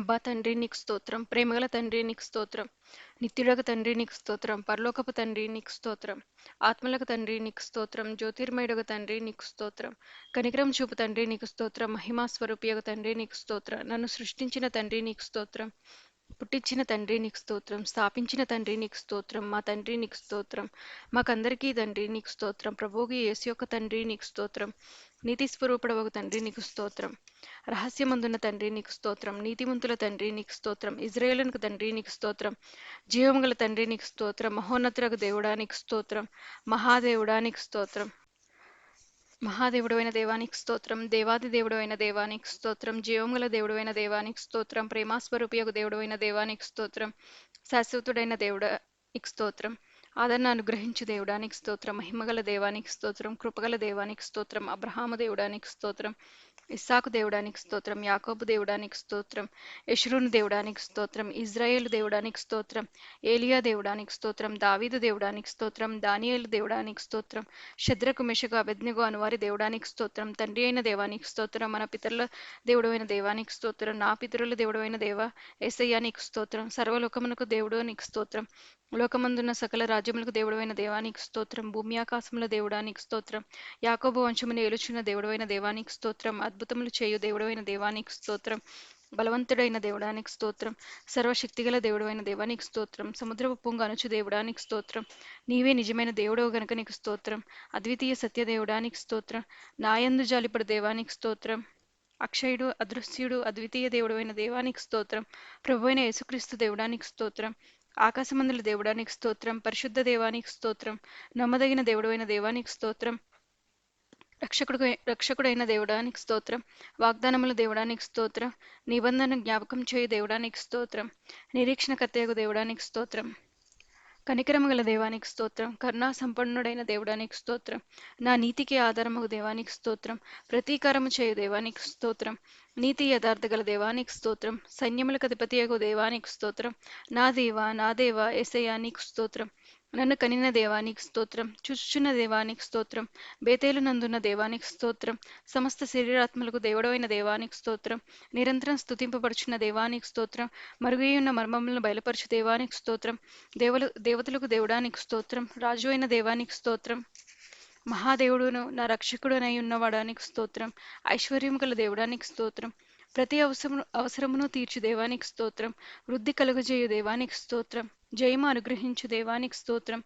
అబ్బా తండ్రి నీకు స్తోత్రం, ప్రేమగల తండ్రి నీకు స్తోత్రం, నిత్యుడకు తండ్రి నీకు స్తోత్రం, పరలోకపు తండ్రి నీకు స్తోత్రం, ఆత్మలకు తండ్రి నీకు స్తోత్రం, జ్యోతిర్మయుడకు తండ్రి నీకు స్తోత్రం, కనికరం చూపు తండ్రి నీకు స్తోత్రం, మహిమా స్వరూపియగు తండ్రి నీకు స్తోత్రం, నన్ను సృష్టించిన తండ్రి నీకు స్తోత్రం, పుట్టించిన తండ్రి నీకు స్తోత్రం, స్థాపించిన తండ్రి నీకు స్తోత్రం, మా తండ్రి నీకు స్తోత్రం, మాకందరికీ తండ్రి నీకు స్తోత్రం, ప్రభువుకి యేసు యొక్క తండ్రి నీకు స్తోత్రం, నీతి స్వరూపుడవగు తండ్రి నీకు స్తోత్రం, రహస్యమందున్న తండ్రి నీకు స్తోత్రం, నీతిమంతుల తండ్రి నీకు స్తోత్రం, ఇజ్రాయేలునకు తండ్రి నీకు స్తోత్రం, జీవముగల తండ్రి నీకు స్తోత్రం, మహోన్నతులకు దేవుడా నీకు స్తోత్రం, మహాదేవుడా నీకు స్తోత్రం, మహాదేవుడైన దేవానికి స్తోత్రం, దేవాది దేవుడైన దేవానికి స్తోత్రం, జీవముగల దేవుడైన దేవానికి స్తోత్రం, ప్రేమాస్వరూపియగు దేవుడైన దేవానికి స్తోత్రం, శాశ్వతుడైన దేవుడానికి స్తోత్రం, ఆదరణ అనుగ్రహించు దేవుడానికి స్తోత్రం, మహిమగల దేవానికి స్తోత్రం, కృపగల దేవానికి స్తోత్రం, అబ్రహాము దేవుడానికి స్తోత్రం, ఇస్సాకు దేవుడానికి స్తోత్రం, యాకోబు దేవుడానికి స్తోత్రం, యెషురూను దేవుడానికి స్తోత్రం, ఇజ్రాయేలు దేవుడానికి స్తోత్రం, ఏలియా దేవుడానికి స్తోత్రం, దావీదు దేవుడానికి స్తోత్రం, దానియేలు దేవుడానికి స్తోత్రం, శద్రకు మెషకు అబేద్నెగో అనువారి దేవుడానికి స్తోత్రం, తండ్రి అయిన దేవానికి స్తోత్రం, మన పితరుల దేవుడైన దేవానికి స్తోత్రం, నా పితరుల దేవుడైన దేవ యేసయ్యా నీకు స్తోత్రం, సర్వలోకమునకు దేవుడు నీకు స్తోత్రం, లోకమందున్న సకల రాజ్యములకు దేవుడైన దేవానికి స్తోత్రం, భూమి ఆకాశముల దేవుడానికి స్తోత్రం, యాకోబు వంశమును ఏలుచున్న దేవుడైన దేవానికి స్తోత్రం, అద్భుతములు చేయు దేవుడైన దేవానికి స్తోత్రం, బలవంతుడైన దేవుడానికి స్తోత్రం, సర్వశక్తిగల దేవుడైన దేవానికి స్తోత్రం, సముద్రపు పొంగు అనుచు దేవుడానికి స్తోత్రం, నీవే నిజమైన దేవుడవు గనుక నీకు స్తోత్రం, అద్వితీయ సత్య దేవుడానికి స్తోత్రం, నాయందు జాలిపడు దేవానికి స్తోత్రం, అక్షయుడు అదృశ్యుడు అద్వితీయ దేవుడైన దేవానికి స్తోత్రం, ప్రభువైన యేసుక్రీస్తు దేవుడానికి స్తోత్రం, ఆకాశమందుల దేవుడానికి స్తోత్రం, పరిశుద్ధ దేవానికి స్తోత్రం, నమ్మదగిన దేవుడైన దేవానికి స్తోత్రం, రక్షకుడైన దేవుడానికి స్తోత్రం, వాగ్దానముల దేవుడానికి స్తోత్రం, నిబంధన జ్ఞాపకం చేయు దేవుడానికి స్తోత్రం, నిరీక్షణకర్తయగు దేవుడానికి స్తోత్రం, కనికరము గల దేవానికి స్తోత్రం, కరుణా సంపన్నుడైన దేవుడానికి స్తోత్రం, నా నీతికి ఆధారము దేవానికి స్తోత్రం, ప్రతీకారము చేయు దేవానికి స్తోత్రం, నీతి యథార్థ గల దేవానికి స్తోత్రం, సైన్యములకు అధిపతియగు దేవానికి స్తోత్రం, నా దేవా యేసయ్యా నీకు స్తోత్రం, నన్ను కనిన దేవానికి స్తోత్రం, చూచుచున్న దేవానికి స్తోత్రం, బేతేలు నందున్న దేవానికి స్తోత్రం, సమస్త శరీరాత్మలకు దేవుడైన దేవానికి స్తోత్రం, నిరంతరం స్తుతింపబడుచున్న దేవానికి స్తోత్రం, మరుగైయున్న మర్మములను బయలుపరచు దేవానికి స్తోత్రం, దేవతలకు దేవుడానికి స్తోత్రం, రాజు అయిన దేవానికి స్తోత్రం, మహాదేవుడును నా రక్షకుడునై ఉన్నవాడానికి స్తోత్రం, ఐశ్వర్యము గల దేవుడానికి స్తోత్రం, ప్రతి అవసరమును తీర్చు దేవానికి స్తోత్రం, వృద్ధి కలుగజేయు దేవానికి స్తోత్రం, జయము అనుగ్రహించు దేవానికి స్తోత్రం,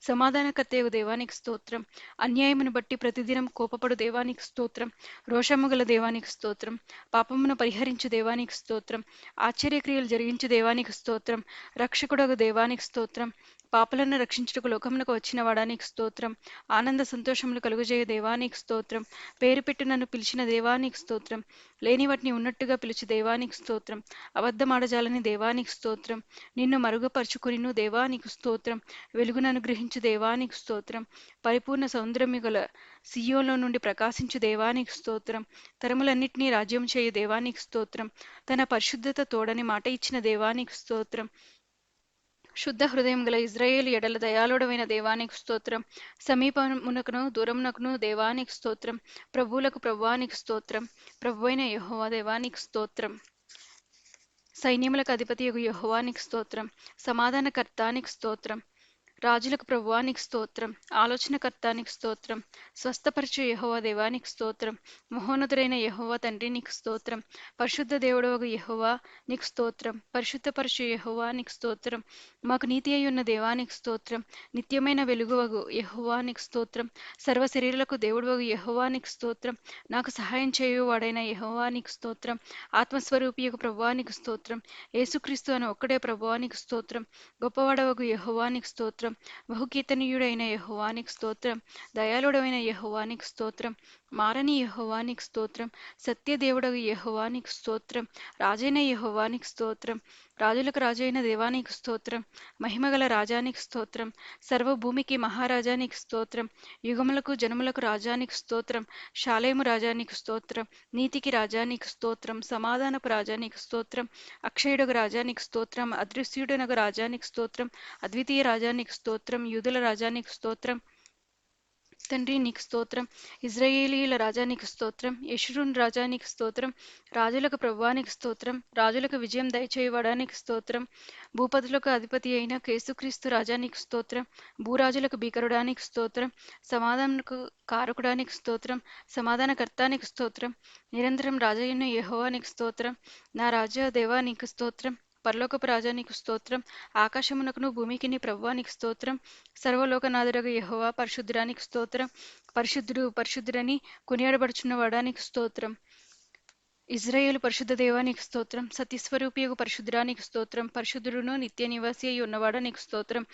సమాధానకర్తయగు దేవానికి స్తోత్రం, అన్యాయమును బట్టి ప్రతిదినం కోపపడు దేవానికి స్తోత్రం, రోషము గల దేవానికి స్తోత్రం, పాపమును పరిహరించు దేవానికి స్తోత్రం, ఆశ్చర్యక్రియలు జరిగించు దేవానికి స్తోత్రం, రక్షకుడగు దేవానికి స్తోత్రం, పాపలను రక్షించుటకు లోకమునకు వచ్చిన వాడానికి స్తోత్రం, ఆనంద సంతోషములు కలుగజేయ దేవానికి స్తోత్రం, పేరు పెట్టి నన్ను పిలిచిన దేవానికి స్తోత్రం, లేని వాటిని ఉన్నట్టుగా పిలిచి దేవానికి స్తోత్రం, అబద్ధమాడజాలని దేవానికి స్తోత్రం, నిన్ను మరుగుపరుచుకునిను దేవానికి స్తోత్రం, వెలుగును అనుగ్రహించు దేవానికి స్తోత్రం, పరిపూర్ణ సౌందర్యము గల సియోలో నుండి ప్రకాశించు దేవానికి స్తోత్రం, తరములన్నిటినీ రాజ్యం చేయు దేవానికి స్తోత్రం, తన పరిశుద్ధత తోడని మాట ఇచ్చిన దేవానికి స్తోత్రం, శుద్ధ హృదయం గల ఇజ్రాయేలు ఎడల దయాళుడమైన దేవానికి స్తోత్రం, సమీపమునకును దూరమునకును దేవానికి స్తోత్రం, ప్రభువులకు ప్రభువానికి స్తోత్రం, ప్రభువైన యెహోవా దేవానికి స్తోత్రం, సైన్యములకు అధిపతియగు యెహోవానికి స్తోత్రం, సమాధానకర్తానికి స్తోత్రం, రాజులకు ప్రభువానికి స్తోత్రం, ఆలోచనకర్తానికి స్తోత్రం, స్వస్థపరచు యెహోవా దేవానికి స్తోత్రం, మహోన్నతుడైన యెహోవా తండ్రి నీకు స్తోత్రం, పరిశుద్ధ దేవుడవగు యెహోవా నీకు స్తోత్రం, పరిశుద్ధపరచు యెహోవా నీకు స్తోత్రం, మాకు నీతి అయ్యున్న దేవానికి స్తోత్రం, నిత్యమైన వెలుగువగు యెహోవా నీకు స్తోత్రం, సర్వ శరీరులకు దేవుడవగు యెహోవా నీకు స్తోత్రం, నాకు సహాయం చేయువాడైన యెహోవా నీకు స్తోత్రం, ఆత్మస్వరూపియకు ప్రభువా నీకు స్తోత్రం, యేసుక్రీస్తు అని ఒక్కడే ప్రభువా నీకు స్తోత్రం, గొప్పవాడవగు యెహోవా నీకు స్తోత్రం, బహుకీర్తనీయుడైన యెహోవానికి స్తోత్రం, దయాళుడైన యెహోవానికి స్తోత్రం, మారని యెహోవానికి స్తోత్రం, సత్యదేవుడగు యెహోవానికి స్తోత్రం, రాజైన యెహోవానికి స్తోత్రం, రాజులకు రాజైన దేవానికి స్తోత్రం, మహిమగల రాజానికి స్తోత్రం, సర్వభూమికి మహారాజానికి స్తోత్రం, యుగములకు జనములకు రాజానికి స్తోత్రం, షాలేము రాజానికి స్తోత్రం, నీతికి రాజానికి స్తోత్రం, సమాధానపు రాజానికి స్తోత్రం, అక్షయుడగు రాజానికి స్తోత్రం, అదృశ్యుడనగు రాజానికి స్తోత్రం, అద్వితీయ రాజానికి స్తోత్రం, యూదుల రాజానికి స్తోత్రం, తండ్రి నీకు స్తోత్రం. ఇజ్రాయేలీయుల రాజా నీకు స్తోత్రం. యెషూరూను రాజా నీకు స్తోత్రం. రాజులకు ప్రభువా నీకు స్తోత్రం. రాజులకు విజయం దయచేయువాడా నీకు స్తోత్రం. భూపతులకు అధిపతి అయిన యేసుక్రీస్తు రాజా నీకు స్తోత్రం. భూరాజులకు భీకరుడా నీకు స్తోత్రం. సమాధానకు కారకుడా నీకు స్తోత్రం. సమాధానకర్త నీకు స్తోత్రం. నిరంతరం రాజయ్యున్న యెహోవా నీకు స్తోత్రం. నా రాజా దేవా నీకు స్తోత్రం. పరలోకపు రాజా నీకు స్తోత్రం. ఆకాశమునకును భూమికిని ప్రభువా నీకు స్తోత్రం. సర్వలోకనాథుడగు యెహోవా పరిశుద్ధుడా నీకు స్తోత్రం. పరిశుద్ధుడు పరిశుద్ధుడని కొనియాడబడుచున్నవాడా నీకు స్తోత్రం. ఇజ్రాయేలు పరిశుద్ధ దేవా నీకు స్తోత్రం. సత్యస్వరూపియగు పరిశుద్ధుడా నీకు స్తోత్రం. పరిశుద్ధుడును నిత్య నివాసి అయి ఉన్నవాడా నీకు స్తోత్రం.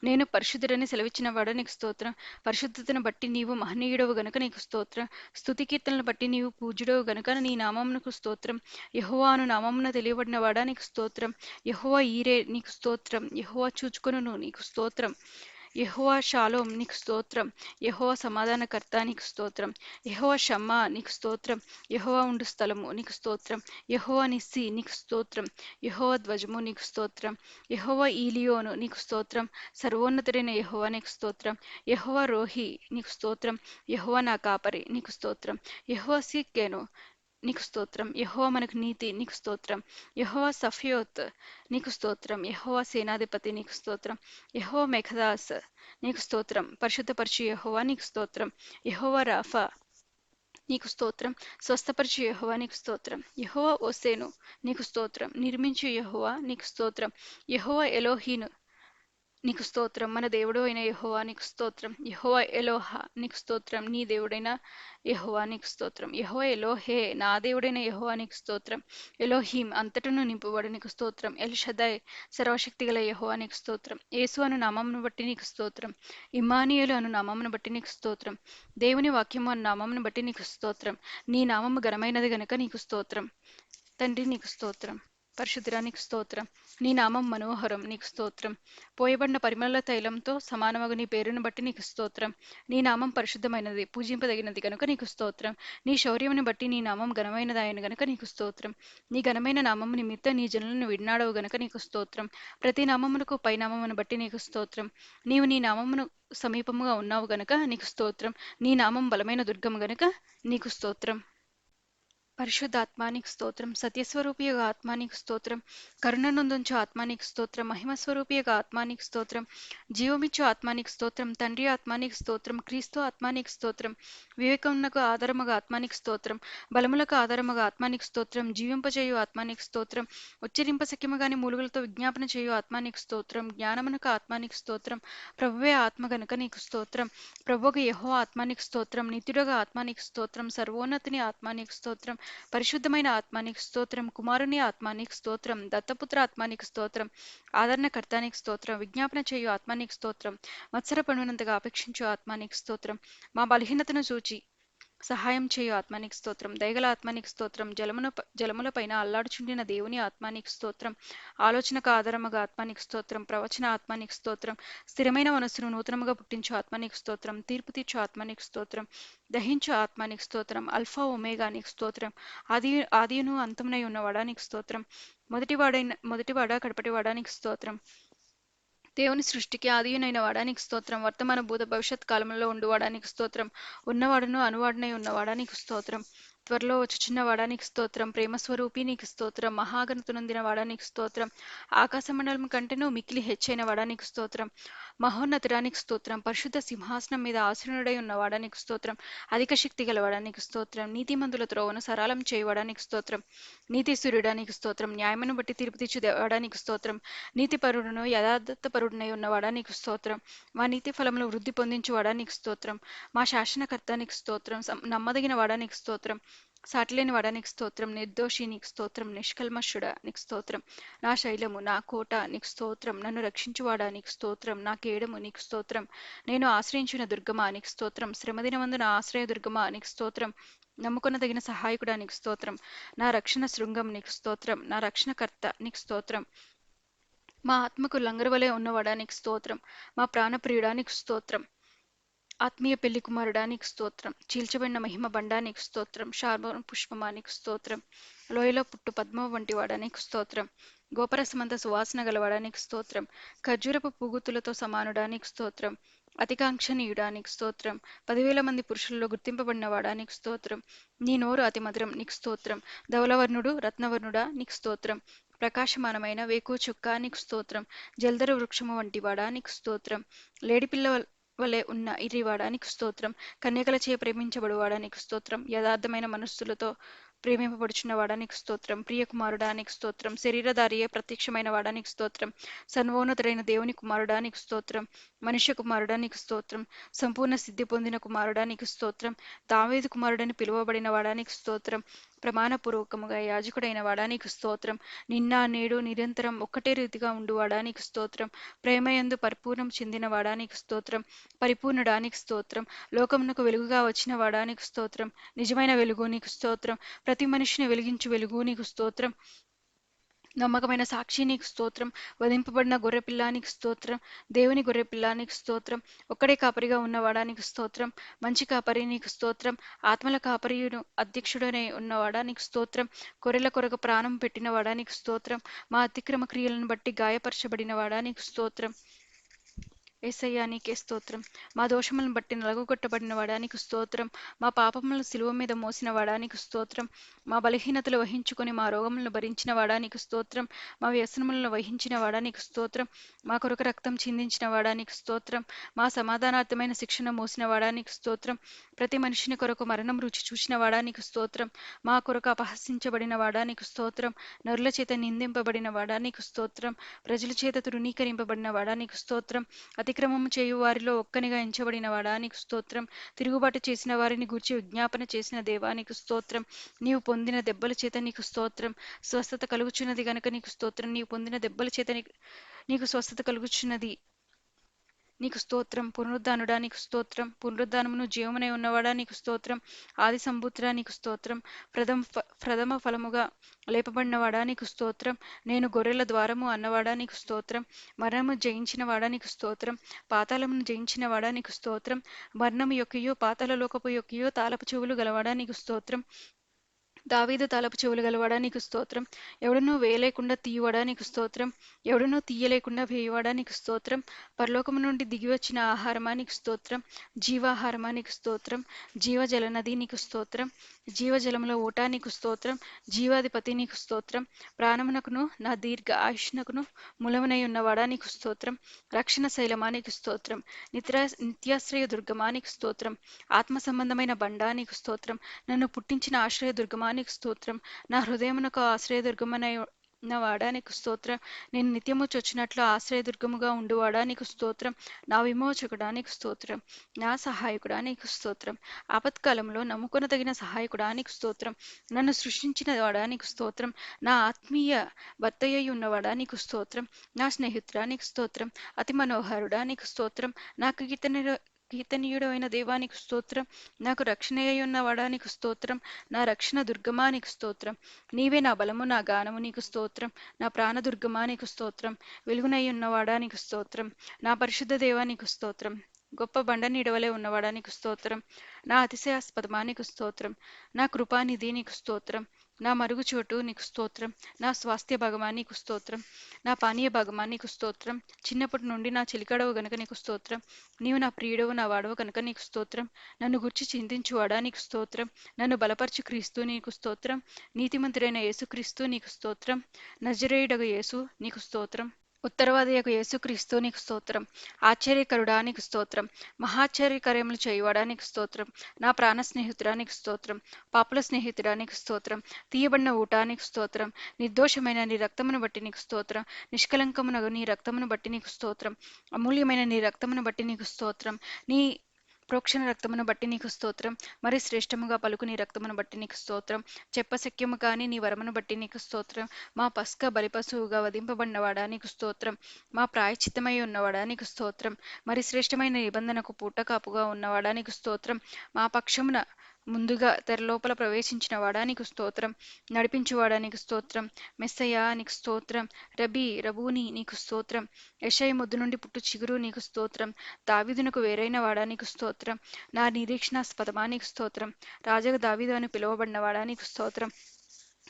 నేను పరిశుద్ధుడని సెలవిచ్చినవాడా నీకు స్తోత్రం. పరిశుద్ధతను బట్టి నీవు మహనీయుడవు గనుక నీకు స్తోత్రం. స్తుతి కీర్తనలు బట్టి నీవు పూజ్యుడవు గనుక నీ నామమునకు స్తోత్రం. యెహోవా అను నామమున తెలియబడినవాడా నీకు స్తోత్రం. యెహోవా ఈరే నీకు స్తోత్రం. యెహోవా చూచుకొనును నీకు స్తోత్రం. యెహోవా షాలోమ్ నీకు స్తోత్రం. యెహోవా సమాధానకర్త నీకు స్తోత్రం. యెహోవా షమ్మా నీకు స్తోత్రం. యెహోవా ఉండు స్థలము నీకు స్తోత్రం. యెహోవా నిస్సి నీకు స్తోత్రం. యెహోవా ధ్వజము నీకు స్తోత్రం. యెహోవా ఈలియోను నీకు స్తోత్రం. సర్వోన్నతుడైన యెహోవా నీకు స్తోత్రం. యెహోవా రోహి నీకు స్తోత్రం. యెహోవా నా కాపరి నీకు స్తోత్రం. యెహోవా సిక్కేను నీకు స్తోత్రం. యెహోవా మనకు నీతి నీకు స్తోత్రం. యెహోవా సఫియోత్ నీకు స్తోత్రం. యెహోవా సేనాధిపతి నీకు స్తోత్రం. యెహోవా మేఘదాస్ నీకు స్తోత్రం. పరిశుద్ధపరచు యెహోవా నీకు స్తోత్రం. యెహోవా రాఫా నీకు స్తోత్రం. స్వస్థపరచు యెహోవా నీకు స్తోత్రం. యెహోవా ఓసేను నీకు స్తోత్రం. నిర్మించు యెహోవా నీకు స్తోత్రం. యెహోవా ఎలోహీను నీకు స్తోత్రం. మన దేవుడు అయిన యెహోవా నీకు స్తోత్రం. యెహోవా ఎలోహా నీకు స్తోత్రం. నీ దేవుడైన యెహోవా నీకు స్తోత్రం. యెహోవా ఎలోహే నా దేవుడైన యెహోవా నీకు స్తోత్రం. ఎలోహీం అంతటను నింపువాడు నీకు స్తోత్రం. ఎల్ షదాయ్ సర్వశక్తిగల యెహోవా నీకు స్తోత్రం. యేసు అను నామమును బట్టి నీకు స్తోత్రం. ఇమ్మానుయేలు అను నామమును బట్టి నీకు స్తోత్రం. దేవుని వాక్యము అను నామమును బట్టి నీకు స్తోత్రం. నీ నామము ఘనమైనది గనుక నీకు స్తోత్రం. తండ్రి నీకు స్తోత్రం. పరిశుద్ధుడా నీకు స్తోత్రం. నీ నామం మనోహరం నీకు స్తోత్రం. పోయబడిన పరిమళ తైలంతో సమానమగు నీ పేరును బట్టి నీకు స్తోత్రం. నీ నామం పరిశుద్ధమైనది పూజింపదగినది గనుక నీకు స్తోత్రం. నీ శౌర్యమును బట్టి నీ నామం ఘనమైనదాయను గనుక నీకు స్తోత్రం. నీ ఘనమైన నామము నిమిత్తం నీ జనులను విడినాడవు గనుక నీకు స్తోత్రం. ప్రతి నామమునకు పైనామమును బట్టి నీకు స్తోత్రం. నీవు నీ నామమును సమీపముగా ఉన్నావు గనుక నీకు స్తోత్రం. నీ నామం బలమైన దుర్గము గనుక నీకు స్తోత్రం. పరిశుద్ధాత్మానికి స్తోత్రం. సత్యస్వరూపియగా ఆత్మానికి స్తోత్రం. కరుణనందుంచు ఆత్మానికి స్తోత్రం. మహిమస్వరూపియగా ఆత్మానికి స్తోత్రం. జీవమిచ్చు ఆత్మానికి స్తోత్రం. తండ్రి ఆత్మానికి స్తోత్రం. క్రీస్తు ఆత్మానికి స్తోత్రం. వివేకమునకు ఆధారముగా ఆత్మానికి స్తోత్రం. బలములకు ఆధారముగా ఆత్మానికి స్తోత్రం. జీవింపజేయు ఆత్మానికి స్తోత్రం. ఉచ్చరింపశక్యముగాని మూలుగులతో విజ్ఞాపన చేయు ఆత్మానికి స్తోత్రం. జ్ఞానమునకు ఆత్మానికి స్తోత్రం. ప్రభువే ఆత్మ గనుక నీకు స్తోత్రం. ప్రభువుకు యెహోవా ఆత్మానికి స్తోత్రం. నిత్యుడగా ఆత్మానికి స్తోత్రం. సర్వోన్నతిని ఆత్మానికి స్తోత్రం. పరిశుద్ధమైన ఆత్మానికి స్తోత్రం. కుమారుని ఆత్మానికి స్తోత్రం. దత్తపుత్ర ఆత్మానికి స్తోత్రం. ఆదరణకర్తానికి స్తోత్రం. విజ్ఞాపన చేయు ఆత్మానికి స్తోత్రం. మత్సర పనునంతగా అపేక్షించు ఆత్మానికి స్తోత్రం. మా బలహీనతను చూచి సహాయం చేయు ఆత్మానికి స్తోత్రం. దయగల ఆత్మానికి స్తోత్రం. జలములపైన అల్లాడుచుండిన దేవుని ఆత్మానికి స్తోత్రం. ఆలోచనకు ఆధారముగా ఆత్మానికి స్తోత్రం. ప్రవచన ఆత్మానికి స్తోత్రం. స్థిరమైన మనస్సును నూతనముగా పుట్టించు ఆత్మానికి స్తోత్రం. తీర్పు తీర్చు ఆత్మానికి స్తోత్రం. దహించు ఆత్మానికి స్తోత్రం. అల్ఫా ఒమేగా నీకు స్తోత్రం. ఆదియును అంతమునై ఉన్నవాడా నీకు స్తోత్రం. మొదటివాడా కడపటివాడా నీకు స్తోత్రం. దేవుని సృష్టికి ఆదియునైన వాడానికి స్తోత్రం. వర్తమాన భూత భవిష్యత్ కాలంలో ఉండువాడానికి స్తోత్రం. ఉన్నవాడును అనువాడునై ఉన్నవాడానికి స్తోత్రం. త్వరలో వచ్చుచున్న వాడానికి స్తోత్రం. ప్రేమస్వరూపి నీకు స్తోత్రం. మహాగణతునందిన వాడానికి స్తోత్రం. ఆకాశ మండలం కంటేనూ మిక్కిలి హెచ్చైన వాడానికి స్తోత్రం. మహోన్నతుడానికి స్తోత్రం. పరిశుద్ధ సింహాసనం మీద ఆసీనుడై ఉన్న వాడానికి స్తోత్రం. అధిక శక్తి గలవాడానికి స్తోత్రం. నీతిమంతుల త్రోవను సరళం చేయవాడానికి స్తోత్రం. నీతి సూర్యుడానికి స్తోత్రం. న్యాయమును బట్టి తీర్పు తీర్చు దేవాడానికి స్తోత్రం. నీతిపరుడును యథార్థపరుడునై ఉన్నవాడా నీకు స్తోత్రం. మా నీతి ఫలములు వృద్ధి పొందించువాడా నీకు స్తోత్రం. మా శాసనకర్త నీకు స్తోత్రం. నమ్మదగిన వాడా నీకు స్తోత్రం. సాటిలేని వాడా నీకు స్తోత్రం. నిర్దోషి నీకు స్తోత్రం. నిష్కల్మషుడా నీకు స్తోత్రం. నా శైలము నా కోట నీకు స్తోత్రం. నన్ను రక్షించువాడా నీకు స్తోత్రం. నా కేడము నీకు స్తోత్రం. నేను ఆశ్రయించిన దుర్గమా నీకు స్తోత్రం. శ్రమదినమందు నా ఆశ్రయ దుర్గమా నీకు స్తోత్రం. నమ్ముకొనదగిన సహాయకుడా నీకు స్తోత్రం. నా రక్షణ శృంగం నీకు స్తోత్రం. నా రక్షణకర్త నీకు స్తోత్రం. మా ఆత్మకు లంగరువలే ఉన్నవాడా నీకు స్తోత్రం. మా ప్రాణప్రియుడా నీకు స్తోత్రం. ఆత్మీయ పెళ్లి కుమారుడానికి స్తోత్రం. చీల్చబడిన మహిమ బండానికి స్తోత్రం. శార్మోన్ పుష్పమానికి స్తోత్రం. లోయలో పుట్టు పద్మ వంటి వాడానికి స్తోత్రం. గోపరసమంత సువాసన గలవాడానికి స్తోత్రం. ఖర్జూరపు పూగుతులతో సమానుడానికి స్తోత్రం. అతికాంక్షణీయుడా నీకు స్తోత్రం. 10,000 మంది పురుషుల్లో గుర్తింపబడినవాడా నీకు స్తోత్రం. నీ నోరు అతి మధురం నీకు స్తోత్రం. ధవలవర్ణుడు రత్నవర్ణుడా నీకు స్తోత్రం. ప్రకాశమానమైన వేకువ చుక్క నీకు స్తోత్రం. జల్దర వృక్షము వంటివాడా నీకు స్తోత్రం. లేడిపిల్ల వలె ఉన్న ఇరివాడా నీకు స్తోత్రం. కన్యకలచే ప్రేమించబడువాడా నీకు స్తోత్రం. యథార్థమైన మనస్సులతో ప్రేమింపబడుచున్న వాడానికి స్తోత్రం. ప్రియకుమారుడానికి స్తోత్రం. శరీరధారియే ప్రత్యక్షమైన వాడానికి స్తోత్రం. సర్వోన్నతుడైన దేవుని కుమారుడానికి స్తోత్రం. మనుష్య కుమారుడానికి స్తోత్రం. సంపూర్ణ సిద్ధి పొందిన కుమారుడానికి స్తోత్రం. దావీదు కుమారుడని పిలువబడిన వాడానికి స్తోత్రం. ప్రమాణపూర్వకముగా యాజకుడైన వాడానికి స్తోత్రం. నిన్న నేడు నిరంతరం ఒక్కటే రీతిగా ఉండువాడానికి స్తోత్రం. ప్రేమయందు పరిపూర్ణం చెందిన వాడానికి స్తోత్రం. పరిపూర్ణడానికి స్తోత్రం. లోకమునకు వెలుగుగా వచ్చిన వాడానికి స్తోత్రం. నిజమైన వెలుగు నీకు స్తోత్రం. ప్రతి మనిషిని వెలిగించు వెలుగు నీకు స్తోత్రం. నమ్మకమైన సాక్షి నీకు స్తోత్రం. వధింపబడిన గొర్రెపిల్లానికి స్తోత్రం. దేవుని గొర్రెపిల్లానికి స్తోత్రం. ఒక్కడే కాపరిగా ఉన్నవాడానికి స్తోత్రం. మంచి కాపరి నీకు స్తోత్రం. ఆత్మల కాపరియును అధ్యక్షుడనే ఉన్నవాడానికి స్తోత్రం. గొర్రెల కొరకు ప్రాణం పెట్టిన వాడానికి స్తోత్రం. మా అతిక్రమ క్రియలను బట్టి గాయపరచబడిన వాడానికి స్తోత్రం. యేసయ్యా నీకే స్తోత్రం. మా దోషములను బట్టి నలగొట్టబడిన వాడానికి స్తోత్రం. మా పాపములను సిలువ మీద మోసిన వాడానికి స్తోత్రం. మా బలహీనతలు వహించుకొని మా రోగములను భరించిన వాడానికి స్తోత్రం. మా వ్యసనములను వహించిన వాడానికి స్తోత్రం. మా కొరకు రక్తం చిందించిన వాడానికి స్తోత్రం. మా సమాధానార్థమైన శిక్షణ మోసిన వాడానికి స్తోత్రం. ప్రతి మనిషిని కొరకు మరణం రుచి చూసిన వాడానికి స్తోత్రం. మా కొరకు అపహసించబడిన వాడానికి స్తోత్రం. నరుల చేత నిందింపబడిన వాడానికి స్తోత్రం. ప్రజల చేత తృణీకరింపబడిన వాడానికి స్తోత్రం. అతిక్రమము చేయు వారిలో ఒక్కనిగా ఎంచబడిన వాడానికి స్తోత్రం. తిరుగుబాటు చేసిన వారిని గూర్చి విజ్ఞాపన చేసిన దేవానికి స్తోత్రం. నీవు పొందిన దెబ్బల చేత నీకు స్తోత్రం. స్వస్థత కలుగుచున్నది గనుక నీకు స్తోత్రం. నీవు పొందిన దెబ్బల చేత నీకు స్వస్థత కలుగుచున్నది. నీకు స్తోత్రం. పునరుద్ధానుడా నీకు స్తోత్రం. పునరుద్ధానమును జీవమునై ఉన్నవాడా నీకు స్తోత్రం. ఆది సంబుత్రా నీకు స్తోత్రం. ప్రథమ ఫలముగా లేపబడినవాడా నీకు స్తోత్రం. నేను గొర్రెల ద్వారము అన్నవాడా నీకు స్తోత్రం. మరణము జయించిన వాడా నీకు స్తోత్రం. పాతాళమును జయించిన వాడా నీకు స్తోత్రం. మరణము యొక్కయో పాతాళ లోకపు యొక్కయో తాళపు చెవులు గలవాడా నీకు స్తోత్రం. దావీదు తాళపు చెవులు గలవాడా నీకు స్తోత్రం. ఎవడనూ వేయలేకుండా తీయవాడా నీకు స్తోత్రం. ఎవడనూ తీయలేకుండా వేయవాడా నీకు స్తోత్రం. పరలోకము నుండి దిగివచ్చిన ఆహారమా నీకు స్తోత్రం. జీవాహారమా నీకు స్తోత్రం. జీవజల నది నీకు స్తోత్రం. జీవజలములో ఊట నీకు స్తోత్రం. జీవాధిపతి నీకు స్తోత్రం. ప్రాణమునకును నా దీర్ఘ ఆయుష్నకును మూలమునై ఉన్నవాడా నీకు స్తోత్రం. రక్షణ శైలమా నీకు స్తోత్రం. నిత్యాశ్రయ దుర్గమా నీకు స్తోత్రం. ఆత్మ సంబంధమైన బండా నీకు స్తోత్రం. నన్ను పుట్టించిన ఆశ్రయ దుర్గమా నీకు స్తోత్రం. నా హృదయమునకు ఆశ్రయదుర్గమనై నా వాడా నీకు స్తోత్రం. నేను నిత్యము చొచ్చినట్లు ఆశ్రయదుర్గముగా ఉండువాడా నీకు స్తోత్రం. నా విమోచకుడా నీకు స్తోత్రం. నా సహాయకుడా నీకు స్తోత్రం. ఆపత్కాలంలో నమ్ముకొనదగిన సహాయకుడా నీకు స్తోత్రం. నన్ను సృష్టించిన వాడా నీకు స్తోత్రం. నా ఆత్మీయ భర్తయ్య ఉన్నవాడా నీకు స్తోత్రం. నా స్నేహితుడా నీకు స్తోత్రం. అతి మనోహరుడా నీకు స్తోత్రం. నా కీర్తనీయుడు అయిన దేవానికి స్తోత్రం. నాకు రక్షణయ్యున్న వాడానికి స్తోత్రం. నా రక్షణ దుర్గమా నీకు స్తోత్రం. నీవే నా బలము నా గానము నీకు స్తోత్రం. నా ప్రాణదుర్గమా నీకు స్తోత్రం. వెలుగునయ్యున్న వాడానికి స్తోత్రం. నా పరిశుద్ధ దేవానికి స్తోత్రం. గొప్ప బండ నీడవలే ఉన్నవాడా నీకు స్తోత్రం. నా అతిశయాస్పదమా నీకు స్తోత్రం. నా కృపానిధి నీకు స్తోత్రం. నా మరుగుచోటు నీకు స్తోత్రం. నా స్వాస్థ్య భాగమా నీకు స్తోత్రం. నా పానీయ భాగమా నీకు స్తోత్రం. చిన్నప్పటి నుండి నా చిలికడవు గనుక నీకు స్తోత్రం. నీవు నా ప్రియుడవు నా వాడవు కనుక నీకు స్తోత్రం. నన్ను గుర్చి చింతించువాడా నీకు స్తోత్రం. నన్ను బలపరచు క్రీస్తు నీకు స్తోత్రం. నీతిమంతుడైన యేసు క్రీస్తు నీకు స్తోత్రం. నజరేయుడగు యేసు నీకు స్తోత్రం. ఉత్తరవాదియకు యేసుక్రీస్తు నీకు స్తోత్రం. ఆశ్చర్యకరుడా నీకు స్తోత్రం. మహాశ్చర్యకార్యములు చేయువాడా నీకు స్తోత్రం. నా ప్రాణ స్నేహితుడా నీకు స్తోత్రం. పాపుల స్నేహితుడా నీకు స్తోత్రం. తీయబడిన ఊట నీకు స్తోత్రం. నిర్దోషమైన నీ రక్తమును బట్టి నీకు స్తోత్రం. నిష్కలంకమునగు నీ రక్తమును బట్టి నీకు స్తోత్రం. అమూల్యమైన నీ రక్తమును బట్టి నీకు స్తోత్రం. నీ ప్రోక్షణ రక్తమును బట్టి నీకు స్తోత్రం. మరి శ్రేష్టముగా పలుకు నీ రక్తమును బట్టి నీకు స్తోత్రం. చెప్పశక్యము కాని నీ వరమును బట్టి నీకు స్తోత్రం. మా పస్క బలిపశువుగా వధింపబడినవాడా నీకు స్తోత్రం. మా ప్రాయశ్చిత్తమై ఉన్నవాడా నీకు స్తోత్రం. మరి శ్రేష్టమైన నిబంధనకు పూటకాపుగా ఉన్నవాడా నీకు స్తోత్రం. మా పక్షమున ముందుగా తెరలోపల ప్రవేశించిన వాడా నీకు స్తోత్రం. నడిపించువాడా నీకు స్తోత్రం. మెస్సయ్యా నీకు స్తోత్రం. రబూని నీకు స్తోత్రం. యెషయి ముద్దు నుండి పుట్టు చిగురు నీకు స్తోత్రం. దావీదునకు వేరైన వాడా నీకు స్తోత్రం. నా నిరీక్షణాస్పదమా నీకు స్తోత్రం. రాజగు దావీదు అని పిలువబడిన వాడా నీకు స్తోత్రం.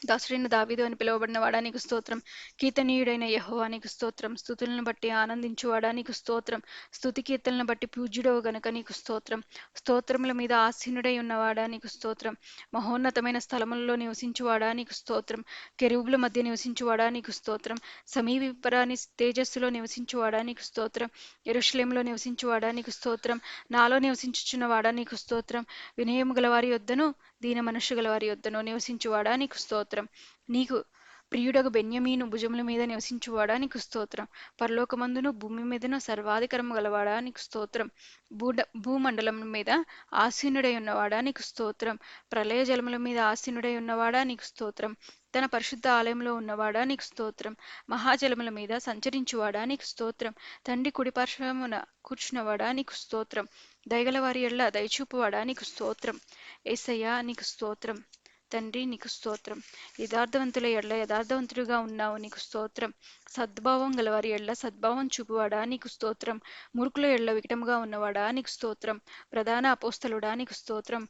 దాసుడైన దావీదు అని పిలువబడినవాడా నీకు స్తోత్రం. కీర్తనీయుడైన యెహోవా నీకు స్తోత్రం. స్తుతులను బట్టి ఆనందించువాడా నీకు స్తోత్రం. స్తుతి కీర్తనలను బట్టి పూజ్యుడవు గనుక నీకు స్తోత్రం. స్తోత్రముల మీద ఆసీనుడై ఉన్నవాడా నీకు స్తోత్రం. మహోన్నతమైన స్థలములలో నివసించువాడా నీకు స్తోత్రం. కెరూబుల మధ్య నివసించువాడా నీకు స్తోత్రం. సమీపరాని తేజస్సులో నివసించువాడా నీకు స్తోత్రం. యెరూషలేములో నివసించువాడా నీకు స్తోత్రం. నాలో నివసించుచున్నవాడా నీకు స్తోత్రం. వినయము గలవారి యొద్దను దీన మనస్సు గలవారి యొద్దను నివసించువాడా నీకు స్తోత్రం. నీకు ప్రియుడగు బెన్యమీను భుజముల మీద నివసించువాడా నీకు స్తోత్రం. పరలోకమందును భూమి మీదను సర్వాధికారము గలవాడా నీకు స్తోత్రం. భూమండలం మీద ఆసీనుడై ఉన్నవాడా నీకు స్తోత్రం. ప్రళయ జలముల మీద ఆసీనుడై ఉన్నవాడా నీకు స్తోత్రం. తన పరిశుద్ధ ఆలయంలో ఉన్నవాడా నీకు స్తోత్రం. మహాజలముల మీద సంచరించువాడా నీకు స్తోత్రం. తండ్రి కుడిపార్శ్వమున కూర్చున్నవాడా నీకు స్తోత్రం. దయగలవారి ఎడల దయచూపువాడా నీకు స్తోత్రం. యేసయ్యా నీకు స్తోత్రం. తండ్రి నీకు స్తోత్రం. యథార్థవంతుల ఎడల యథార్థవంతుడిగా ఉన్నావు నీకు స్తోత్రం. సద్భావం గలవారి ఎడల సద్భావం చూపువాడా నీకు స్తోత్రం. మూర్ఖుల ఎడల వికటముగా ఉన్నవాడా నీకు స్తోత్రం. ప్రధాన అపోస్తలుడా నీకు స్తోత్రం.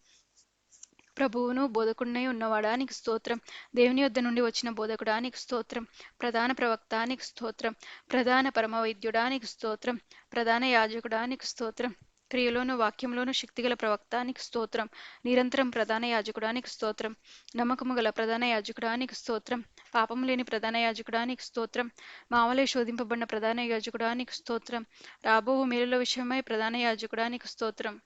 ప్రభువును బోధకుడినై ఉన్నవాడా నీకు స్తోత్రం. దేవుని యొద్ద నుండి వచ్చిన బోధకుడా నీకు స్తోత్రం. ప్రధాన ప్రవక్త నీకు స్తోత్రం. ప్రధాన పరమ వైద్యుడా నీకు స్తోత్రం. ప్రధాన యాజకుడా నీకు స్తోత్రం. క్రియలోను వాక్యంలోను శక్తిగల ప్రవక్త నీకు స్తోత్రం. నిరంతరం ప్రధాన యాజకుడా నీకు స్తోత్రం. నమ్మకము గల ప్రధాన యాజకుడా నీకు స్తోత్రం. పాపము లేని ప్రధాన యాజకుడా నీకు స్తోత్రం. మావలే శోధింపబడిన ప్రధాన యాజకుడా నీకు స్తోత్రం. రాబో మేలుల విషయమై ప్రధాన యాజకుడా నీకు స్తోత్రం.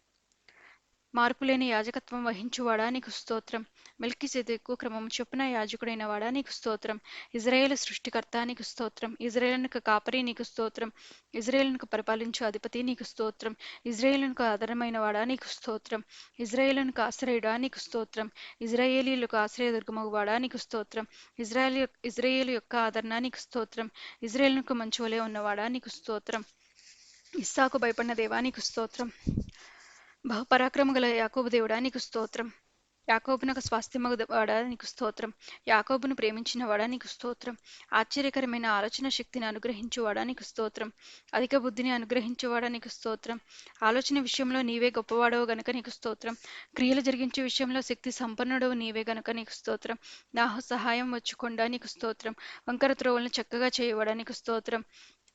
మార్పులేని యాజకత్వం వహించువాడా నీకు స్తోత్రం. మెల్కీసెదెకు క్రమము చొప్పున యాజకుడైన వాడా నీకు స్తోత్రం. ఇజ్రాయేలు సృష్టికర్త నీకు స్తోత్రం. ఇజ్రాయేలునకు కాపరి నీకు స్తోత్రం. ఇజ్రాయేలునకు పరిపాలించు అధిపతి నీకు స్తోత్రం. ఇజ్రాయేలునకు ఆధారమైన వాడా నీకు స్తోత్రం. ఇజ్రాయేలునకు ఆశ్రయుడా నీకు స్తోత్రం. ఇజ్రాయేలీలకు ఆశ్రయదుర్గమగు వాడా నీకు స్తోత్రం. ఇజ్రాయేలు యొక్క ఆదరణ నీకు స్తోత్రం. ఇజ్రాయేలునకు మంచువలే ఉన్నవాడా నీకు స్తోత్రం. ఇస్సాకు భయపడిన దేవా నీకు స్తోత్రం. బహుపరాక్రమ గల యాకోబు దేవుడా నీకు స్తోత్రం. యాకోబునకు స్వాస్థ్యమగు వాడా నీకు స్తోత్రం. యాకోబును ప్రేమించిన వాడా నీకు స్తోత్రం. ఆశ్చర్యకరమైన ఆలోచన శక్తిని అనుగ్రహించువాడా నీకు స్తోత్రం. అధిక బుద్ధిని అనుగ్రహించువాడా నీకు స్తోత్రం. ఆలోచన విషయంలో నీవే గొప్పవాడవు గనుక నీకు స్తోత్రం. క్రియలు జరిగించే విషయంలో శక్తి సంపన్నుడవు నీవే గనుక నీకు స్తోత్రం. నా సహాయం వచ్చుకొండా నీకు స్తోత్రం. వంకర త్రోవలను చక్కగా చేయవాడా నీకు స్తోత్రం.